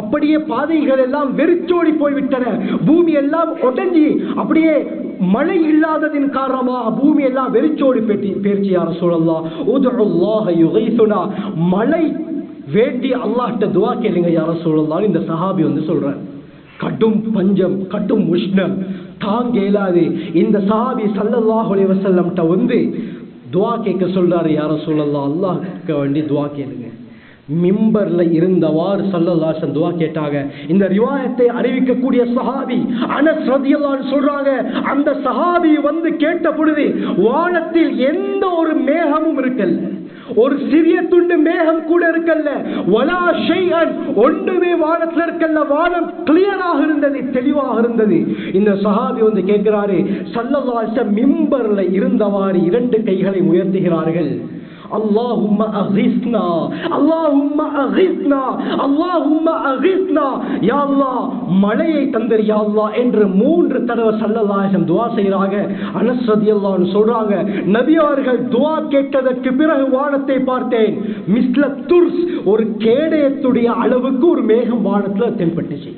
S2: அப்படியே பாதைகள் எல்லாம் வெறிச்சோடி போய்விட்டன, பூமி எல்லாம் உடைஞ்சி அப்படியே மழை இல்லாததின் காரணமாக பூமி எல்லாம் வெறிச்சோடி பேர்ச்சி. யா ரசூலல்லாஹ் உதுல்லாஹ யுகைசுனா, மழை வேண்டி அல்லாஹ்ட்ட துஆ கேளுங்க யா ரசூலல்லாஹ். இந்த சஹாபி வந்து சொல்றார், கடும் பஞ்சம், கடும் உஷ்ணம் தாங்க இயலாது. இந்த சஹாபி ஸல்லல்லாஹு அலைஹி வஸல்லம் ட்ட வந்து துஆ கேட்க சொல்றாரு, யா ரசூலல்லாஹ் அல்லாஹ்க்கு வேண்டி துஆ கேளுங்க. மிம்பர்ல இருந்தவாறு ஸல்லல்லாஹு அலைஹி வஸல்லம் துஆ கேட்டாங்க. இந்த ரிவாயத்தை அறிவிக்கக்கூடிய சஹாபி அனஸ் ரலியல்லாஹு அன்ஹு சொல்றாங்க, அந்த சஹாபி வந்து கேட்ட பொழுது வானத்தில் எந்த ஒரு மேகமும் இருக்கல்ல, ஒரு சிறிய துண்டு மேகம் கூட இருக்கல்ல, வலா ஷைஅன், ஒன்றுமே வானத்தில் இருக்கல்ல, வானம் கிளியராக இருந்தது, தெளிவாக இருந்தது. இந்த சஹாபி வந்து கேட்கிறாரு, ஸல்லல்லாஹு அலைஹி வஸல்லம் மிம்பர்ல இருந்தவாறு 2 கைகளை உயர்த்துகிறார்கள். اللهم اغثنا اللهم اغثنا اللهم اغثنا يا الله மழையை தந்தர் யா அல்லாஹ் என்று 3 தடவை ஸல்லல்லாஹு அலைஹி வஸல்லம் துஆ செய்றாங்க. அனஸ் ரலியல்லாஹு அன்ஹு சொல்றாங்க, நபி அவர்கள் துஆ கேட்டதற்கு பிறகு வானத்தை பார்த்தேன், மிஸ்ல துர்ஸ், ஒரு கேடயத்துடைய அளவுக்கு ஒரு மேகம் வானத்துல தென்பட்டுச்சு.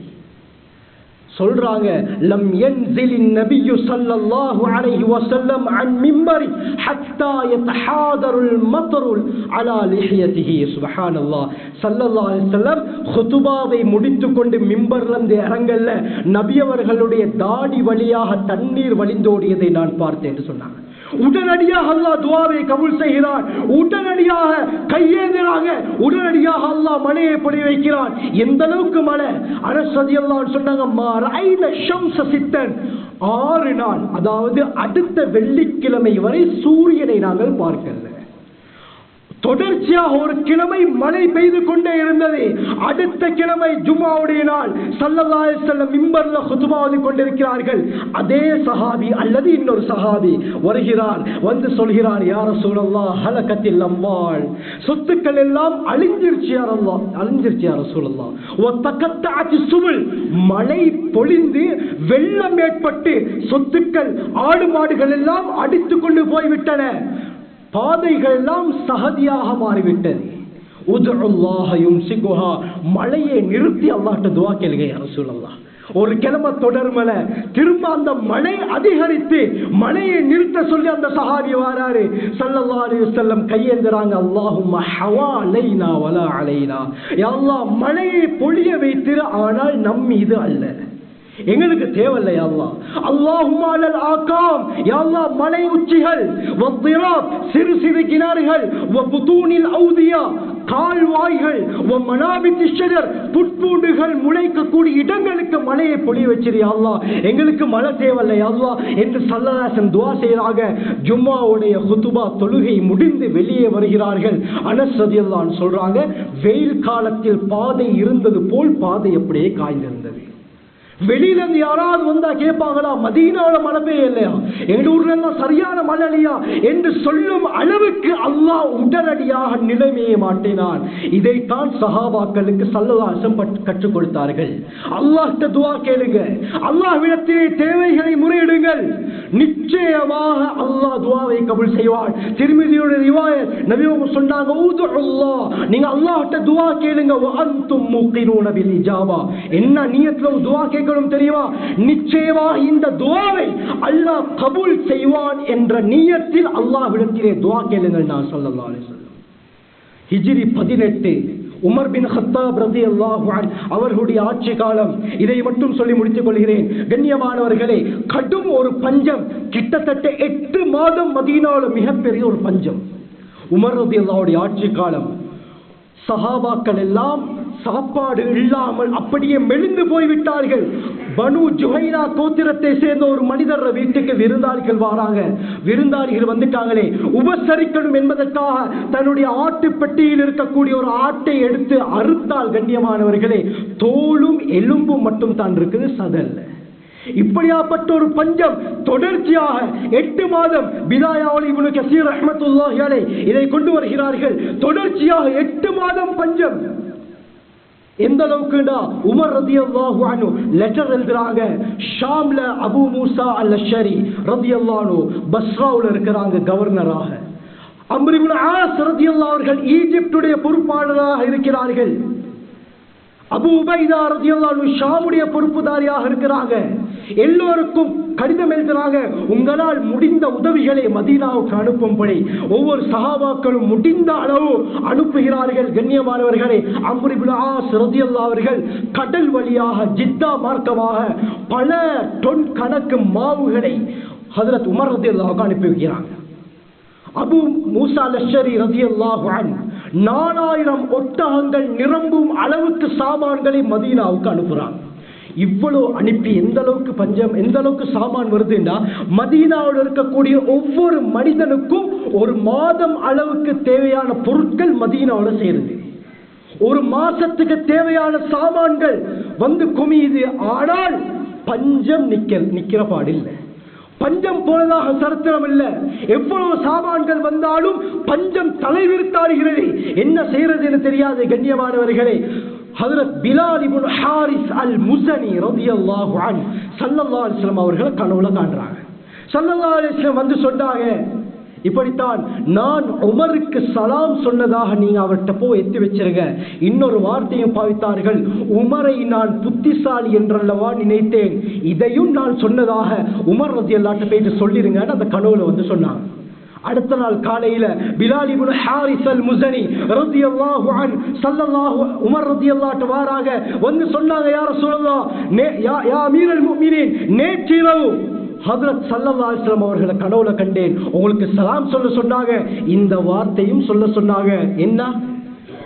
S2: சொல்றாங்க, லம் யன்ஸிலின் நபியு ஸல்லல்லாஹு அலைஹி வஸல்லம் அன் மிம்பரி ஹத்தா யதஹாதருல் மத்ருல் அலா லிஹியதிஹி. சுப்ஹானல்லாஹ். ஸல்லல்லாஹு அலைஹி வஸல்லம் குதுபாவை முடித்துக்கொண்டு மிம்பர்ல இருந்து இறங்கல்ல, நபி அவர்களுடைய தாடி வழியாக தண்ணீர் வழிந்தோடியதை நான் பார்த்தேன் என்று சொன்னாங்க. உடனடியாக அல்லாஹ் துஆவை கபூல் செய்கிறான், உடனடியாக கையேந்திராங்க, உடனடியாக அல்லாஹ் மழையை பொழிய வைக்கிறான். எந்த அளவுக்கு மழை? அனஸ் ரலியல்லாஹு அன்ஹு சொன்னாங்க, மா ரஐன ஷம்ஸ சித்தன், 6 நாள், அதாவது அடுத்த வெள்ளிக்கிழமை வரை சூரியனை நாங்கள் பார்க்கல. தொடர்ச்சியாக ஒரு கிழமை மழை பெய்து கொண்டே இருந்தது. அடுத்த கிழமை ஜும்மாவுடைய நாள் ஸல்லல்லாஹு அலைஹி வஸல்லம் மிம்பர்ல குதுபா ஓதி கொண்டிருக்கிறார்கள். அதே சஹாபி அல்லது இன்னொரு சஹாபி வருகிறார், வந்து சொல்கிறார், யா ரசூலல்லாஹ் ஹலகத்தில் அம்வால், சொத்துக்கள் எல்லாம் அழிஞ்சிருச்சு யா அல்லாஹ், அழிஞ்சிருச்சு யா ரசூலல்லாஹ். வ தகத்தஅத்தி சுபுல், மழை பொழிந்து வெள்ளம் ஏற்பட்டு சொத்துக்கள் ஆடு மாடுகள் எல்லாம் அடித்துக் கொண்டு போய்விட்டன, பாதைகள் எல்லாம் சஹதியாக மாறிவிட்டது. உதுல்லாஹ யும்சிகுஹா, மழையை நிறுத்தி அல்லாஹ்ட்ட துஆ கேளுங்க யா ரசூலல்லாஹ். ஒரு கிழமை தொடர் மழை, திரும்ப அந்த மழை அதிகரித்து மழையை நிறுத்த சொல்லி அந்த சஹாபி வராரு. ஸல்லல்லாஹு அலைஹி வஸல்லம் கையேந்துறாங்க, அல்லாஹும்ம ஹவாலைனா வலா அலைனா, யா அல்லாஹ் மழையை பொழிய வைத்திரு, ஆனால் நம் மீது அல்ல, எங்களுக்கு தேவையில்லை யா அல்லாஹ். அல்லாஹும்ம அலல் ஆகாம், யா அல்லாஹ் மலை உச்சிகள், வத்திராப் சிறு சிறு கிணறுகள், வபுதூனில் ஔதியா கால்வாய்கள் புட்பூண்டுகள் முளைக்கக்கூடிய இடங்களுக்கு மழையை பொழிய வச்சிருயா அல்லாஹ், எங்களுக்கு மழை தேவையில்லை அல்லாஹ் என்று ஸல்லல்லாஹு துஆ செய்றாங்க. ஜும்மாவுடைய குதுபா தொழுகை முடிந்து வெளியே வருகிறார்கள். அனஸ் ரலியல்லாஹு அன்ஹு சொல்றாங்க, வெயில் காலத்தில் பாதை இருந்தது போல் பாதை அப்படியே காய்ந்திருந்தது. வெளியில இருந்து யாராவது வந்தா கேட்பாங்களா, மதீனாவுல மழை பெய்யலையா, எங்க ஊர்ல எல்லாம் சரியான மழை இல்லையா என்று சொல்லும் அளவுக்கு அல்லாஹ் உடனடியாக நிலைமையை மாட்டினான். இதைத்தான் சஹாபாக்களுக்கு ஸல்லல்லாஹு அலைஹி வஸல்லம் கற்றுக் கொடுத்தார்கள். அல்லாஹ்ட்ட துஆ கேளுங்க, அல்லாஹ்விடத்திலே தேவைகளை முறையிடுங்கள், நிச்சயமாக அல்லாஹ் துஆவை கபூல் செய்வான். திர்மிதியுடைய ரிவாயத், நபி அவர்கள் சொன்னாங்க, ஊதுல்லாஹ், நீங்க அல்லாஹ்ட்ட துஆ கேளுங்க, வ அன்தும் முகினூன பில் இஜாபா, என்ன நியத்துல துஆ தெரியுமா, நிச்சயமா இந்த துஆவை அல்லாஹ் கபூல் செய்வான் என்ற நியத்தில் அல்லாஹ்விடத்திலே துஆ கேளுங்கள். நான் ஸல்லல்லாஹு அலைஹி வஸல்லம் ஹிஜ்ரி 18 உமர் பின் கத்தாப் ரலியல்லாஹு அன்ஹு அவர்களுடைய ஆட்சி காலம். இதை மட்டும் சொல்லி முடித்துக் கொள்கிறேன். கண்ணியமானவர்களே, கடும் ஒரு பஞ்சம், கிட்டத்தட்ட 8 மாதம் மதீனாவில் மிகப்பெரிய ஒரு பஞ்சம். உமர் ரலியல்லாஹுடைய ஆட்சி காலம். சஹாபாக்கள் எல்லாம் சாப்பாடு இல்லாமல் அப்படியே மெலிந்து போய்விட்டார்கள். பனு ஜுஹைனா கோத்திரத்தை சேர்ந்த ஒரு மனிதர் வீட்டுக்கு விருந்தாளிகள் வராங்க. விருந்தாளிகள் வந்துட்டாங்களே, உபசரிக்கணும் என்பதற்காக தன்னுடைய ஆட்டு பெட்டியில் இருக்கக்கூடிய ஒரு ஆட்டை எடுத்து அறுத்தால் கண்ணியமானவர்களே, தோலும் எலும்பும் மட்டும் தான் இருக்குது, சதல்ல. இப்படியாப்பட்ட ஒரு பஞ்சம் தொடர்ச்சியாக 8 மாதம். பிதாயாவில் இப்னு கஸீர் ரஹ்மத்துல்லாஹி அலைஹி இதை கொண்டு வருகிறார்கள். தொடர்ச்சியாக 8 மாதம் பஞ்சம். எந்த அளவுக்குடா, உமர் ரலியல்லாஹு அன்ஹு லெட்டர் எழுதுறாங்க. ஷாம்ல அபூ மூசா அல்-அஷ்அரி ரலியல்லாஹு அன்ஹு பஸ்ராவுல இருக்கிறாங்க கவர்னராக. அம்ர் இப்னு ஆஸ் ரலியல்லாஹு அவர்கள் ஈஜிப்டுடைய பொறுப்பாளராக இருக்கிறார்கள். அபூ உபைதா ரலியல்லாஹு அன்ஹு ஷாமுடைய பொறுப்புதாரியாக இருக்கிறாங்க. எல்லோருக்கும் கடிதம் எழுதுறாங்க, உங்களால் முடிந்த உதவிகளை மதீனாவுக்கு அனுப்பும்படி. ஒவ்வொரு சஹாபாக்களும் முடிந்த அளவு அனுப்புகிறார்கள். கண்ணியமானவர்களே, அம்ர் இப்னு ஆஸ் ரலியல்லாஹு அவர்கள் கடல் வழியாக ஜித்தா மார்க்கமாக பல டொன் கணக்கு மாவுகளை ஹஜ்ரத் உமர் ரலியல்லாஹு அனுப்பி வைக்கிறாங்க. அபூ மூசா அல்-அஷ்அரி ரலியல்லாஹு அன்ஹு 4000 ஒட்டகங்கள் நிரம்பும் அளவுக்கு சாமான்களை மதீனாவுக்கு அனுப்புறாங்க. இவ்வளவு அனுப்பி எந்த அளவுக்கு பஞ்சம், எந்த அளவுக்கு சாமான் வருதுன்னா, மதீனாவில் இருக்கக்கூடிய ஒவ்வொரு மனிதனுக்கும் ஒரு மாதம் அளவுக்கு தேவையான பொருட்கள் மதீனாவில் சேருது. ஒரு மாசத்துக்கு தேவையான சாமான்கள் வந்து குமியுது. ஆனால் பஞ்சம் நிக்கிற பாடில்லை. பஞ்சம் போனதாக சரித்திரம் இல்லை. எவ்வளவு சாமான்கள் வந்தாலும் பஞ்சம் தலைவிரித்தாடுகிறது. என்ன செய்யறது என்று தெரியாது. கண்ணியமானவர்களே, ஹஜ்ரத் பிலால் இப்னு ஹாரிஸ் அல்-முஸனி ரலியல்லாஹு அன்ஹு ஸல்லல்லாஹு அலைஹி வஸல்லம் அவர்களை கனவுல காண்றாங்க. ஸல்லல்லாஹு அலைஹி வஸல்லம் வந்து சொன்னாங்க, இப்படித்தான் நான் உமருக்கு சலாம் சொன்னதாக நீங்க அவர்கிட்ட போய் எத்தி வச்சிருங்க. இன்னொரு வார்த்தையும் பாவித்தார்கள், உமரை நான் புத்திசாலி என்றல்லவா நினைத்தேன், இதையும் நான் சொன்னதாக உமர் ரலியல்லாஹு அன்ஹு போயிட்டு சொல்லிருங்கன்னு அந்த கனவுல வந்து சொன்னாங்க. அடுத்த நாள் காலையில பிலால் இப்னு ஹாரிஸ் அல்-முஸனி ரலியல்லாஹு அன்ஹு ஸல்லல்லாஹு உமர் ரலியல்லாஹு அன்ஹு வாராங்க. வந்து சொன்னாங்க, யா ரசூலல்லாஹ், யா அமீருல் முஃமினீன், நேற்றிரவு ஹஜ்ரத் ஸல்லல்லாஹு அலைஹி வஸல்லம் அவர்களை கனவுல கண்டேன், உங்களுக்கு சலாம் சொல்ல சொன்னாங்க, இந்த வார்த்தையும் சொல்ல சொன்னாங்க. என்ன,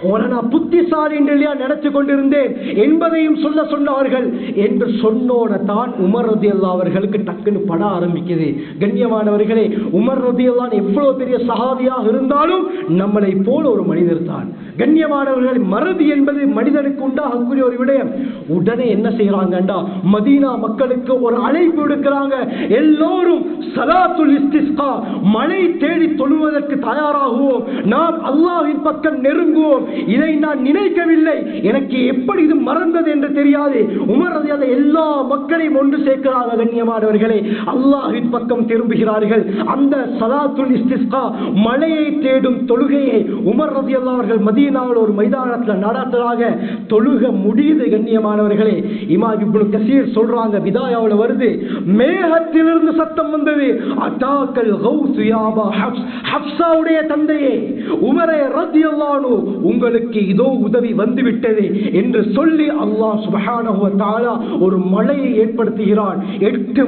S2: உங்களை நான் புத்திசாலி இல்லையா நினைச்சு கொண்டிருந்தேன் என்பதையும் சொல்ல சொன்னார்கள் என்று சொன்னோட தான் உமர் ரலியல்லாஹு அவர்களுக்கு டக்குன்னு பட ஆரம்பிக்குது. கண்ணியமானவர்களே, உமர் ரலியல்லாஹு எவ்வளவு பெரிய சஹாபியாக இருந்தாலும் நம்மளை போல ஒரு மனிதர் தான். கண்ணியமானவர்கள், மறதி என்பது மனிதனுக்கு உண்டாகக்கூடிய ஒரு விடயம். உடனே என்ன செய்யறாங்கண்டா, மதீனா மக்களுக்கு ஒரு அழைப்பு விடுக்கிறாங்க. எல்லோரும் ஸலாத்துல் இஸ்திஸ்கா, மழை தேடி தொழுவதற்கு தயாராகுவோம், நாம் அல்லாஹ்வின் பக்கம் நெருங்குவோம். இதை நான் நினைக்கவில்லை, எனக்கு எப்படி இது மறந்தது என்று தெரியாது. உமர் ரலியல்லாஹு எல்லா மக்களையும் ஒன்று சேர்க்கிறாங்க. கண்ணியமானவர்களே, அல்லாஹ்வின் பக்கம் திரும்புகிறார்கள். அந்த ஸலாத்துல் இஸ்திஸ்கா, மழையை தேடும் தொழுகையை உமர் ரலியல்லாஹு அவர்கள் மதீனாவில் ஒரு மைதானத்தில் நடத்துறாங்க. தொழுக முடியுது. கண்ணியமானவர்களே, இமாம் இப்னு கஸீர் சொல்றாங்க, விதாயாவுல வருது, மேகத்திலிருந்து சத்தம் வந்தது, அட்டாக்கல் கௌஸ் யா அபா ஹப்ஸ், ஹப்ஸாவுடைய தந்தையே உமரே ரலியல்லாஹு அன்ஹு, உங்களுக்கு இதோ உதவி வந்துவிட்டது என்று சொல்லி அல்லாஹ் சுப்ஹானஹு வ தஆலா ஒரு மழையை ஏற்படுத்துகிறான். 8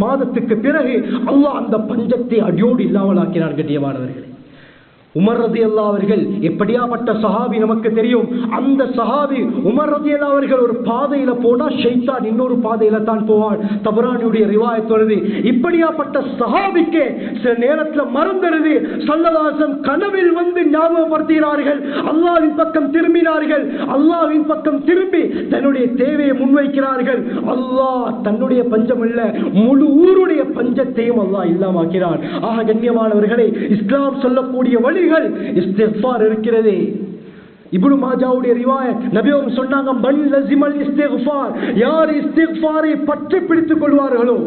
S2: மாதத்துக்கு பிறகு அல்லாஹ் அந்த பஞ்சத்தை அடியோடு இல்லாமல் ஆக்கினார். கண்ணியமானவர்களே, உமர் ரலியல்லாஹு அவர்கள் எப்படியாப்பட்ட சஹாபி நமக்கு தெரியும். அந்த சஹாபி உமர் ரலியல்லாஹு அவர்கள் ஒரு பாதையில போனா ஷைத்தான் இன்னொரு பாதையில தான் போவான். தபரானியுடைய ரிவாயத் வருது. இப்படியாப்பட்ட சஹாபிக்கு சில நேரத்துல மறந்துடுது. ஸல்லல்லாஹு அலைஹி வஸல்லம் கனவில் வந்து ஞாபகப்படுத்துகிறார்கள். அல்லாஹ்வின் பக்கம் திரும்பினார்கள். அல்லாஹ்வின் பக்கம் திரும்பி தன்னுடைய தேவையை முன்வைக்கிறார்கள். அல்லாஹ் தன்னுடைய பஞ்சம் அல்ல, முழு ஊருடைய பஞ்சத்தையும் அல்லாஹ் இல்லாமாக்கிறான். ஆக கண்ணியமானவர்களே, இஸ்லாம் சொல்லக்கூடிய வழிகள் இஸ்திக்ஃபார் இருக்கிறது. இப்னு மாஜாவுடைய ரிவாயத், நபி அவங்க சொன்னாங்க, மன் லஸிமல் இஸ்திக்ஃபார், யார் இஸ்திக்ஃபாரை பற்றி பிடித்துக் கொள்வார்களோ,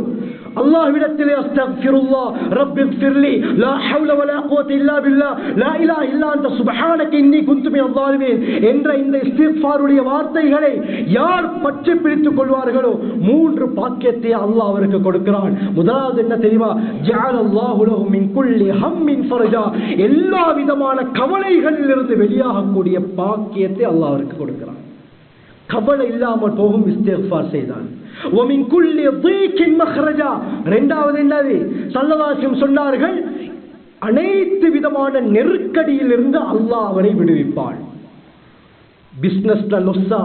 S2: அல்லாஹ்விடத்திலே அஸ்தக்ஃபிருல்லாஹ் ரப்பிக்ஃபிர்லி லா ஹவ்ல வலா குவத்த இல்லா பில்லாஹ் லா இலாஹ இல்லா அன்த சுப்ஹானக இன்னி குன்து மினல் ஸாலிமீன் என்ற இந்த இஸ்திக்ஃபாருடைய வார்த்தைகளை யார் பற்றி பிடித்துக் கொள்வார்களோ 3 பாக்கியத்தை அல்லாஹ் அவருக்கு கொடுக்கிறான். முதலாவது என்ன தெரியுமா? ஜஅலல்லாஹு லஹு மின் குல்லி ஹம்மின் ஃபர்ஜா, எல்லா விதமான கவலைகளிலிருந்து வெளியாகக்கூடிய பாக்கியத்தை அல்லாஹ் அவருக்கு கொடுக்கிறான். கவலை இல்லாமல் போகும் இஸ்திக்ஃபார் செய்தான். ومن كل ضيق مخرجا, இரண்டாவது என்னது? ஸல்லல்லாஹு அலைஹி வஸல்லம் சொன்னார்கள், அனைத்து விதமான நெருக்கடியிலிருந்து அல்லாஹ் அவரை விடுவிப்பான். பிசினஸ்ல லொஸ்ஸா,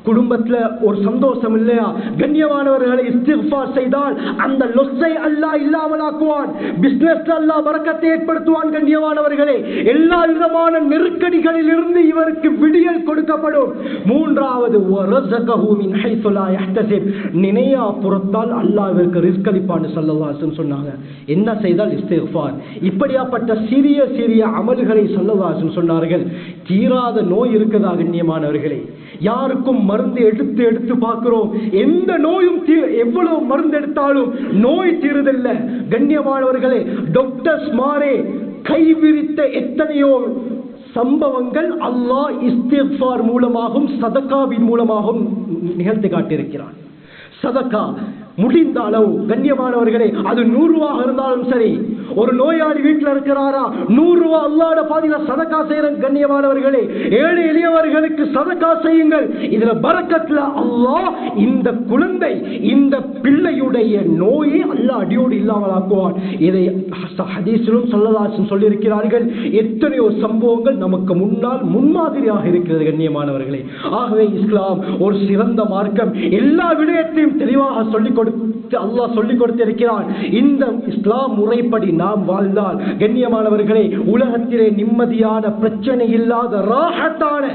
S2: குடும்பத்துல ஒரு சந்தோஷம் இல்லையா, கண்ணியமானவர்களை இஸ்திக்ஃபார் செய்தால் அந்த லொஸ்ஸை அல்லாஹ் இல்லாமலாக்குவான். பிசினஸ்ல அல்லாஹ் பரக்கத்தை ஏற்படுத்துவான். கண்ணியமானவர்களே, எல்லா விதமான நெருக்கடிகளில் இருந்து இவருக்கு விடியல் கொடுக்கப்படும். மூன்றாவது, வரஸகஹு மின் ஹைஸு லா யஹ்தஸிப், நினையா புறத்தால் அல்லாஹ் இவருக்கு ரிஸ்க் அளிப்பான்னு ஸல்லல்லாஹு அலைஹி வஸல்லம் சொன்னாங்க. என்ன செய்தால் இஸ்திக்ஃபார். இப்படியாப்பட்ட சிறிய சிறிய அமல்களை ஸல்லல்லாஹு அலைஹி வஸல்லம் சொன்னார்கள். தீராத நோய் இருக்குதா கண்ணியமானவர்களே? யாருக்கும் மருந்து எடுத்து எடுத்து பார்க்கிறோம், எந்த நோயும் எவ்வளவு மருந்து எடுத்தாலும் நோய் தீருதில்ல. கண்ணியமானவர்களே, டாக்டர்ஸ் மாரே கைவிரித்த எத்தனையோ சம்பவங்கள் அல்லாஹ் இஸ்திக்ஃபார் மூலமாகவும் சதகாவின் மூலமாகவும் நிகழ்த்தி காட்டியிருக்கிறான். சதகா முடிந்த அளவு கண்ணியமானவர்களே, அது 100 ரூபாய் இருந்தாலும் சரி, ஒரு நோயாளி வீட்டில் இருக்கிறாரா, 100 ரூபாய் அல்லாஹ்வுடைய பாதையில சதகா செய்யற கண்ணியமானவர்களே, ஏழை எளியவர்களுக்கு சதகா செய்யுங்கள். இதுல பரக்கத்துல அல்லாஹ் இந்த குழந்தை, இந்த பிள்ளையுடைய நோயை அல்லாஹ் அடியோடு இல்லாமல் ஆக்குவான். இதை ஹதீஸிலும் ஸல்லல்லாஹு அலைஹி வஸல்லம் சொல்லி இருக்கிறார்கள். எத்தனையோ சம்பவங்கள் நமக்கு முன்னால் முன்மாதிரியாக இருக்கிறது கண்ணியமானவர்களே. ஆகவே இஸ்லாம் ஒரு சிறந்த மார்க்கம். எல்லா விடயத்தையும் தெளிவாக சொல்லிக் அல்லாஹ் சொல்லிக் கொடுத்திருக்கிறான். இந்த இஸ்லாம் முறைப்படி நாம் வாழ்ந்தால் கண்ணியமானவர்களே, உலகத்திலே நிம்மதியான, பிரச்சனை இல்லாத, ராஹத்தான,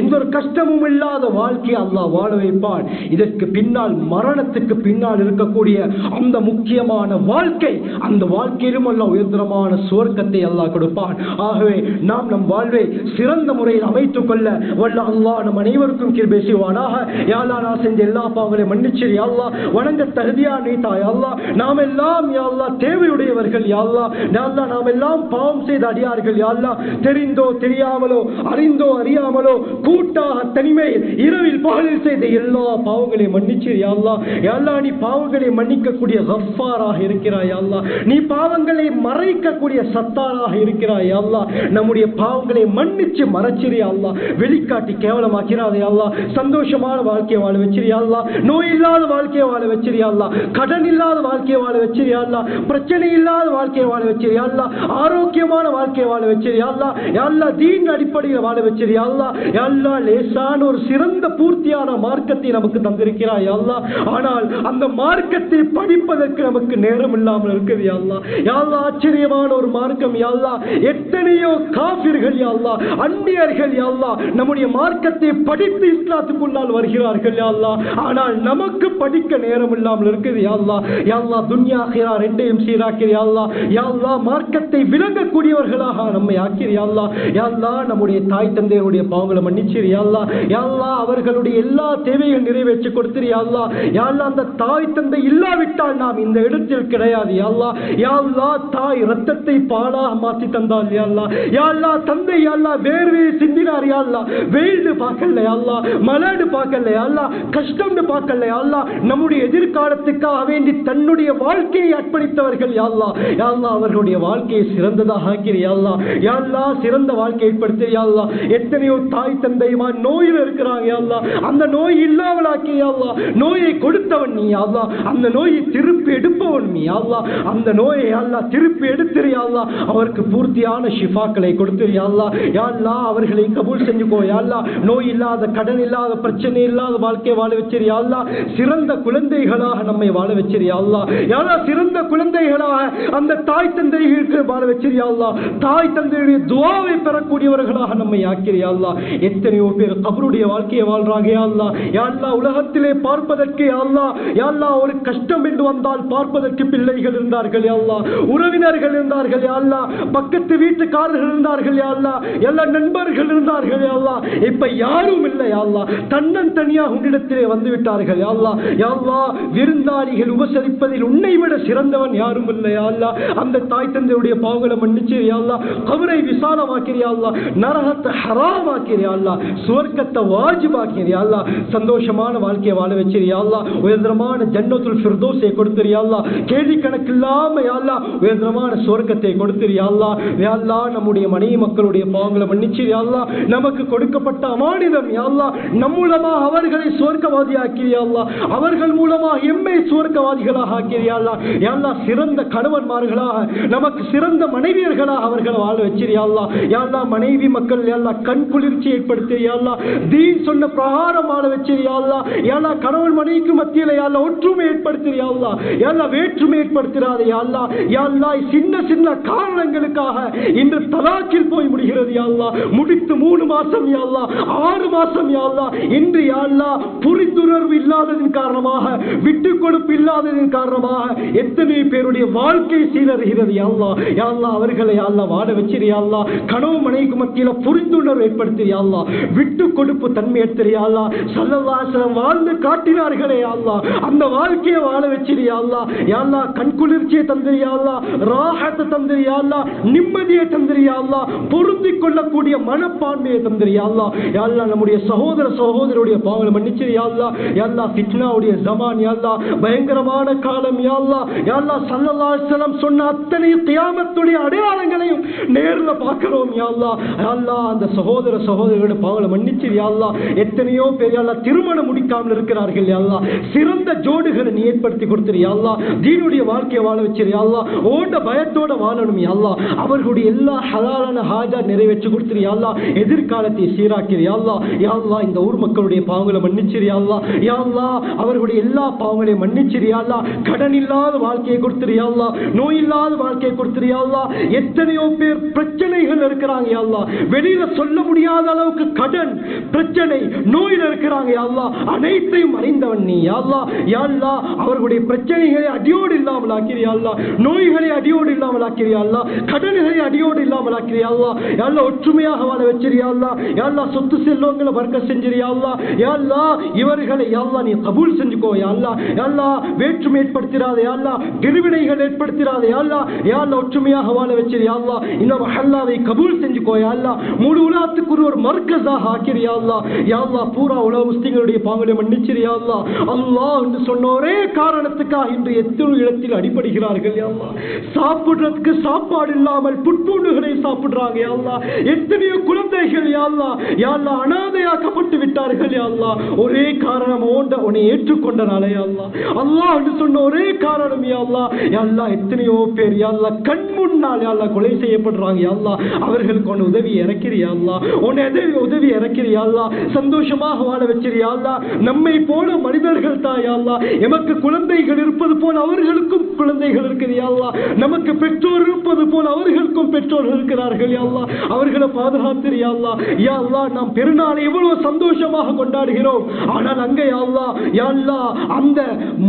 S2: எந்த ஒரு கஷ்டமும் இல்லாத வாழ்க்கையை அல்லாஹ் வாழ வைப்பான். இதற்கு பின்னால், மரணத்துக்கு பின்னால் இருக்கக்கூடிய அந்த முக்கியமான வாழ்க்கை, அந்த வாழ்க்கையிலும் அல்லாஹ் உயர்தரமான சுவர்க்கத்தை அல்லாஹ் கொடுப்பான். ஆகவே நாம் நம் வாழ்வை சிறந்த முறையில் அமைத்துக் கொள்ள வல்ல அல்லாஹ் நம் அனைவருக்கும் கிருபை செய்வானாக. யா அல்லாஹ், நான் செஞ்ச எல்லா பாவங்களையும் மன்னிச்சிரு யா அல்லாஹ். வணங்க தகுதியான யா அல்லாஹ், நாம் எல்லாம் யா அல்லாஹ் தேவையுடையவர்கள் யா அல்லாஹ். யா அல்லாஹ், நாம் எல்லாம் பாவம் செய்த அடியார்கள் யா அல்லாஹ். தெரிந்தோ தெரியாமலோ, அறிந்தோ அறியாமலோ, கூட்டாக தனிமையில் இரவில் பகலில் செய்த எல்லா பாவங்களையும் மன்னிச்சிரு யா அல்லாஹ். யா அல்லாஹ், நீ பாவங்களை மன்னிக்கக்கூடிய கஃபாராக இருக்கிறாய் யா அல்லாஹ். நீ பாவங்களை மறைக்கக்கூடிய சத்தாராக இருக்கிறாய் யா அல்லாஹ். நம்முடைய பாவங்களை மன்னிச்சு மறைச்சிரு யா அல்லாஹ். வெளிக்காட்டி கேவலமாக்கிறாதே யா அல்லாஹ். சந்தோஷமான வாழ்க்கையை வாழ வச்சிரு யா அல்லாஹ். நோய் இல்லாத வாழ்க்கையை வாழ வச்சிரு யா அல்லாஹ். கடன் இல்லாத வாழ்க்கையை வாழ வச்சிரு யா அல்லாஹ். பிரச்சனை இல்லாத வாழ்க்கையை வாழ வச்சிரு யா அல்லாஹ். ஆரோக்கியமான வாழ்க்கையை வாழ வச்சிரு யா அல்லாஹ். யா அல்லாஹ், தீன் அடிப்படையில் வாழ வச்சிரு யா அல்லாஹ். யா அல்லாஹ், லேசான ஒரு சிறந்த பூர்த்தியான மார்க்கத்தை நமக்கு தந்திருக்கிறாய் யா அல்லாஹ். ஆனால் அந்த மார்க்கத்தை படிப்பதற்கு நமக்கு நேரம் இல்லாமல் இருக்குது யா அல்லாஹ். யா அல்லாஹ், ஆச்சரியமான ஒரு மார்க்கம் யா அல்லாஹ். எத்தனையோ காஃபிர்கள் யா அல்லாஹ், அந்நியர்கள் யா அல்லாஹ், நம்முடைய மார்க்கத்தை படித்து இஸ்லாத்துக்குள்ளால் வருகிறார்கள் யா அல்லாஹ். ஆனால் நமக்கு படிக்க நேரம் இல்லாமல் இருக்குது யா அல்லாஹ். யா அல்லாஹ், துன்யா ஆகிரா ரெண்டையும் சீராக்கிற யா அல்லாஹ். யா அல்லாஹ், மார்க்கத்தை விளங்கக்கூடியவர்களாக நம்மை ஆக்கிற யா அல்லாஹ். யா அல்லாஹ், நம்முடைய தாய் தந்தையருடைய பாவங்களை மன்னிச்சிரு யா அல்லாஹ். யா அல்லாஹ், அவர்களுடைய எல்லா தேவையும் நிறைவேற்றி கொடுத்திரு யா அல்லாஹ். யா அல்லாஹ், அந்த தாய் தந்தை இல்லாவிட்டால் நாம் இந்த இடத்தில் கிடையாது யா அல்லாஹ். யா அல்லாஹ், தாய் ரத்தத்தை பாலாக மாற்றி தந்தால் யா அல்லாஹ். யா அல்லாஹ், தந்தை யா அல்லாஹ் வேர்வை சிந்தினார் யா அல்லாஹ். வெயில்னு பார்க்கல யா அல்லாஹ், மழைன்னு பார்க்கல யா அல்லாஹ், கஷ்டம்னு பார்க்கல யா அல்லாஹ். நம்முடைய எதிர்காலத்துக்காக வேண்டி தன்னுடைய வாழ்க்கையை அர்ப்பணித்தவர்கள் யா அல்லாஹ். யா அல்லாஹ், அவர்களுடைய வாழ்க்கையை சிறந்ததாக ஆக்கிற யா அல்லாஹ். யா அல்லாஹ், சிறந்த வாழ்க்கையை ஏற்படுத்த யா அல்லாஹ். எத்தனையோ தாய் தந்தையுமா நோயில் இருக்கிறாங்க யா அல்லாஹ், அந்த நோய் இல்லாமல் ஆக்கி யா அல்லாஹ். நோயை கொடுத்தவன் நீ யா அல்லாஹ், அந்த நோயை திருப்பி எடுப்பவன் நீ யா அல்லாஹ். அந்த நோயை யா அல்லாஹ் திருப்பி எடுத்துரு யா அல்லாஹ். அவருக்கு பூர்த்தியான ஷிஃபாக்களை கொடுத்துரு யா அல்லாஹ். யா அல்லாஹ் அவர்களை கபூல் செஞ்சுக்கோ யா அல்லாஹ். நோய் இல்லாத, கடன் இல்லாத, பிரச்சனை இல்லாத வாழ்க்கையை வாழ வச்சிரு யா அல்லாஹ். சிறந்த குழந்தைகளாக நம்மை வாழ வச்சிரு யா அல்லாஹ். யா அல்லாஹ் சிறந்த குழந்தைகளாக அந்த தாய் தந்தைகளுக்கு வாழ வச்சிரு யா அல்லாஹ். தாய் தந்தையுடைய துஆவை பெறக்கூடியவர்களாக நம்மை ஆக்கிரு யா அல்லாஹ். எத்தனையோ பேர் கபருடைய வாழ்க்கையை வாழ்றாங்க யா அல்லாஹ். யா அல்லாஹ் உலகத்திலே பார்ப்பதற்கு யா அல்லாஹ், யா அல்லாஹ் ஒரு கஷ்டம் என்று வந்தால் பார்ப்பதற்கு பிள்ளைகள் இருந்தார்கள் யா அல்லாஹ், உறவினர்கள் இருந்தார்கள் யா அல்லாஹ், பக்கத்து வீட்டுக்காரர்கள் இருந்தார்கள் யா அல்லாஹ், எல்லா நண்பர்கள் இருந்தார்கள் யா அல்லாஹ். இப்ப யாரும் இல்லை யா அல்லாஹ், தன்னன் தனியாக உன்னிடத்திலே வந்து விட்டார்கள் யா அல்லாஹ். யா அல்லாஹ் விருந்தாளிகள் உபசரிப்பதில் உன்னை விட சிறந்தவன் யாரும் இல்லை யா அல்லாஹ். அந்த தாய் தந்தையுடைய பாவங்களை மன்னிச்சு யா அல்லாஹ், கபரை விசாலமாக்கிற யா அல்லாஹ், நரகத்தை ஹராமாக்கிற யா அல்லாஹ், சுவர்க்கத்தை வாஜிபாக்கிற யா அல்லாஹ். சந்தோஷமான வாழ்க்கையை வாழ வச்சிரு யா அல்லாஹ். உயர்தரமான ஜன்னத்துல் ஃபிர்தௌஸை கொடுத்திரு யா அல்லாஹ். கேள்வி கணக்கில்லாம யா அல்லாஹ் உயர்தரமான சுவர்க்கத்தை கொடுத்திரு யா அல்லாஹ். யா அல்லாஹ் நம்முடைய மனைவி மக்களுடைய பாவங்களை மன்னிச்சு யா அல்லாஹ், நமக்கு கொடுக்கப்பட்ட அமானிதம் யா அல்லாஹ், நம் மூலமாக அவர்களை சுவர்க்கவாதி ஆக்கிற யா அல்லாஹ், அவர்கள் மூலமாக எம்மை சுவர்க்கவாதிகளாக ஆக்கிற யா அல்லாஹ். யா அல்லாஹ் சிறந்த கணவன்மார்களாக, நமக்கு சிறந்த மனைவியர்களாக அவர்களை வாழ வச்சிரு யா அல்லாஹ். யா அல்லாஹ் மனைவி மக்கள் யா அல்லாஹ் கண் குளிர்ச்சி ஏற்படுத்தி யா அல்லாஹ், தீன் சொன்ன பிரகாரம் வாழ வச்சிரு யா அல்லாஹ். யா அல்லாஹ் கணவன் மனைவிக்கு மத்தியில யா அல்லாஹ் ஒற்றுமை ஏற்படுத்தி யா அல்லாஹ். யா அல்லாஹ் வேற்றுமை ஏற்படுத்திடாதே யா அல்லாஹ். யா அல்லாஹ் சின்ன சின்ன காரணங்களுக்காக இன்று தலாக்கில் போய் முடிகிறது யா அல்லாஹ். முடித்து 3 மாசம் யா அல்லாஹ், 6 மாசம் யா அல்லாஹ். இன்று யா அல்லாஹ் புரிந்துணர்வு இல்லாததின் காரணமாக, விட்டுக் கொடுப்பு இல்லாததின் காரணமாக எத்தனை பேருடைய வாழ்க்கை சீரறுகிறது யா அல்லாஹ். யா அல்லாஹ் அவர்களை யா அல்லாஹ் வாழ வச்சிரு யா அல்லாஹ். கணவன் மனைவிக்கு மத்தியில புரிந்துணர்வு ஏற்படுத்தி யா அல்லாஹ், விட்டு கொடுப்பு தன்மை ஏற்படுத்தி யா அல்லாஹ். ஸல்லல்லாஹு அலைஹி வஸல்லம் வாழ்ந்து காட்டினார்களே யா அல்லாஹ், அந்த வாழ்க்கையை வாழ வச்சிரு யா அல்லாஹ். யா அல்லாஹ் கண் குளிர்ச்சியை தந்திரு யா அல்லாஹ், ராஹத்தை தந்திரு யா அல்லாஹ், நிம்மதியை தந்திரு யா அல்லாஹ், பொருந்திக் கொள்ளக்கூடிய மனப்பான்மையை தந்திரு யா அல்லாஹ். யா அல்லாஹ் நம்முடைய சகோதர சகோதரருடைய பாவங்களை மன்னிச்சிரு யா அல்லாஹ். யா அல்லாஹ் ஃபித்னாவுடைய ஜமான் யா அல்லாஹ், பயங்கரமான காலம் யா அல்லாஹ். யா அல்லாஹ் ஸல்லல்லாஹு அலைஹி வஸல்லம் சொன்ன அத்தனை கியாமத்துடைய அடையாளங்களையும் நேர்ல பார்க்கிறோம் யா அல்லாஹ். யா அல்லாஹ் அந்த சகோதர சகோதரருடைய பாவங்களை மன்னிச்சிரு யா அல்லாஹ். எத்தனையோ பேர் யா அல்லாஹ் திருமணம் முடிக்காமல் இருக்கிறார்கள் யா அல்லாஹ், சிறந்த ஜோடுகளை நீ ஏற்படுத்தி கொடுத்துரு யா அல்லாஹ். தீனுடைய வாழ்க்கையை வாழ வச்சிரு யா அல்லாஹ். ஓட பயத்தோட வாழணும் யா அல்லாஹ். அவர்களுடைய எல்லா ஹலாலான ஹாஜா நிறைவேற்றி கொடுத்துரு யா அல்லாஹ். எதிர்காலத்தை சீராக்கிரு யா அல்லாஹ். யா அல்லாஹ் இந்த ஊர் மக்களுடைய பாவங்களை மன்னிச்சிரு யா அல்லாஹ். யா அல்லாஹ் அவர்களுடைய எல்லா பாவங்களையும் மன்னிச்சிரு யா அல்லாஹ். கடன் இல்லாத வாழ்க்கையை கொடுத்துரு யா அல்லாஹ், நோய் இல்லாத வாழ்க்கையை கொடுத்துரு யா அல்லாஹ். எத்தனையோ பேர் பிரச்சனைகள் இருக்கிறாங்க யா அல்லாஹ், வெளியில சொல்ல முடியாத அளவுக்கு கடன் பிரச்சனை நோயில் இருக்கிறாங்க யா அல்லாஹ். அனைத்தையும் அறிந்தவன் நீ யா அல்லாஹ். யா அல்லாஹ் அவர்களுடைய பிரச்சனைகளை அடியோடு இல்லாமல் ஆக்கிறியா அல்லாஹ், நோய்களை அடியோடு இல்லாமல் ஆக்கிறியா அல்லாஹ், கடன்களை அடியோடு இல்லாமல் ஆக்கிறியா அல்லாஹ். யா அல்லாஹ் ஒற்றுமையாக வாழ வச்சிரியா அல்லாஹ். யா அல்லாஹ் சொத்து செல்வங்களை வர்க்க செஞ்சிரியா அல்லாஹ். யா அல்லாஹ் இவர்களை யா அல்லாஹ் நீ கபூல் செஞ்சுக்கோ யா அல்லாஹ். யா அல்லாஹ் வேற்றுமை ஏற்படுத்திராதே யா அல்லாஹ், பிரிவினைகள் ஏற்படுத்திராதே யா அல்லாஹ். யா அல்லாஹ் ஒற்றுமையாக வாழ வச்சிரியா அல்லாஹ். இந்த மஹல்லாவை கபூல் செஞ்சுக்கோ யா அல்லாஹ். முழு உலகத்துக்கு ஒரு மர்கஸாக ஆக்கிறியா அல்லாஹ். யா அல்லாஹ் பூரா உலக முஸ்லிம்களுடைய பாவங்களை மன்னிச்சிரியா அல்லாஹ். அல்லாஹ் என்று சொன்ன ஒரே காரணத்துக்காக இன்று எத்தனை இடத்தில் அடிபடுகிறார்கள் யா அல்லாஹ். சாப்பிடுறதுக்கு சாப்பாடு இல்லாமல் புட்பூண்டுகளை சாப்பிடுறாங்க யா அல்லாஹ். எத்தனையோ குழந்தைகள் யா அல்லாஹ், யா அல்லாஹ் அனாதையாக்கப்பட்டு விட்டார்கள் யா அல்லாஹ். ஒரே காரணம் உன்னை ஏற்றுக்கொண்டனாலே யா அல்லாஹ். அல்லாஹ் என்று சொன்ன ஒரே காரணம் யா அல்லாஹ். யா அல்லாஹ் எத்தனையோ பேர் யா அல்லாஹ் கண் முன்னால் யா அல்லாஹ் கொலை செய்யப்படுறாங்க யா அல்லாஹ். அவர்களுக்கு உன் உதவி இறக்கிறியா அல்லாஹ், உன்னை உதவி இறக்கிறியா அல்லாஹ். சந்தோஷமாக வாழ வச்சிரியா அல்லாஹ். நம்மை போல மனிதர்கள் தான் யா அல்லாஹ். எமக்கு குழந்தைகள் இருப்பது போல் அவர்களுக்கும் குழந்தைகள் இருக்குது யா அல்லாஹ். நமக்கு பெற்றோர் இருப்பது போல் அவர்களுக்கும் பெற்றோர்கள் இருக்கிறார்கள் யா அல்லாஹ். அவர்களை பாதுகாத்து யா அல்லாஹ். யா அல்லாஹ் நாம் பெருநாளை எவ்வளவு சந்தோஷமாக கொண்டாடுகிறோம், ஆனால் அங்கே யா அல்லாஹ், யா அல்லாஹ் அந்த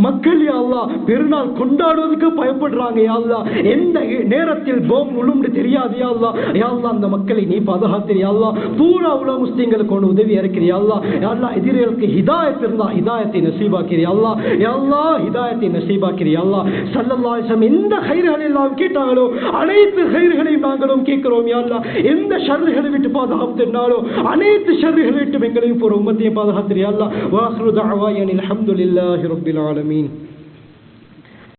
S2: மக்கள் யா அல்லாஹ் பெருநாள் கொண்டாடுவதற்கு பயப்படுறாங்க யா அல்லாஹ். எந்த நேரத்தில் போம் உளும்னு தெரியாது யா அல்லாஹ். யா அல்லாஹ் அந்த மக்களை நீ பாதுகாத்து யா அல்லாஹ். பூரா உலக முஸ்லிம்களுக்கு ஒன்று உதவி இறக்கிறியா அல்லாஹ். யா அல்லாஹ் எதிரிகளுக்கு ஹிதாயத் இருந்தா ஹிதாயத்தை நசீபாக்கிறியா அல்லாஹ். யா அல்லாஹ் ஹிதாயத்தை நசீபாக்கிறியா அல்லாஹ். ஸல்லல்லாஹு அலைஹி வஸல்லம் எந்த கைர்களை எல்லாம் கேட்டாங்களோ அனைத்து கைர்களையும் நாங்களும் கேட்கிறோம் யா அல்லாஹ். எந்த ஷர்களை விட்டு பாதுகாத்துனாலோ அனைத்து ஷர்களை விட்டு எங்களையும் ஒரு உம்மத்தையும் பாதுகாத்திரியா அல்லாஹ். வ ஆகிரு தஅவானா அல்ஹம்துலில்லாஹி ரப்பில் ஆலமீன்.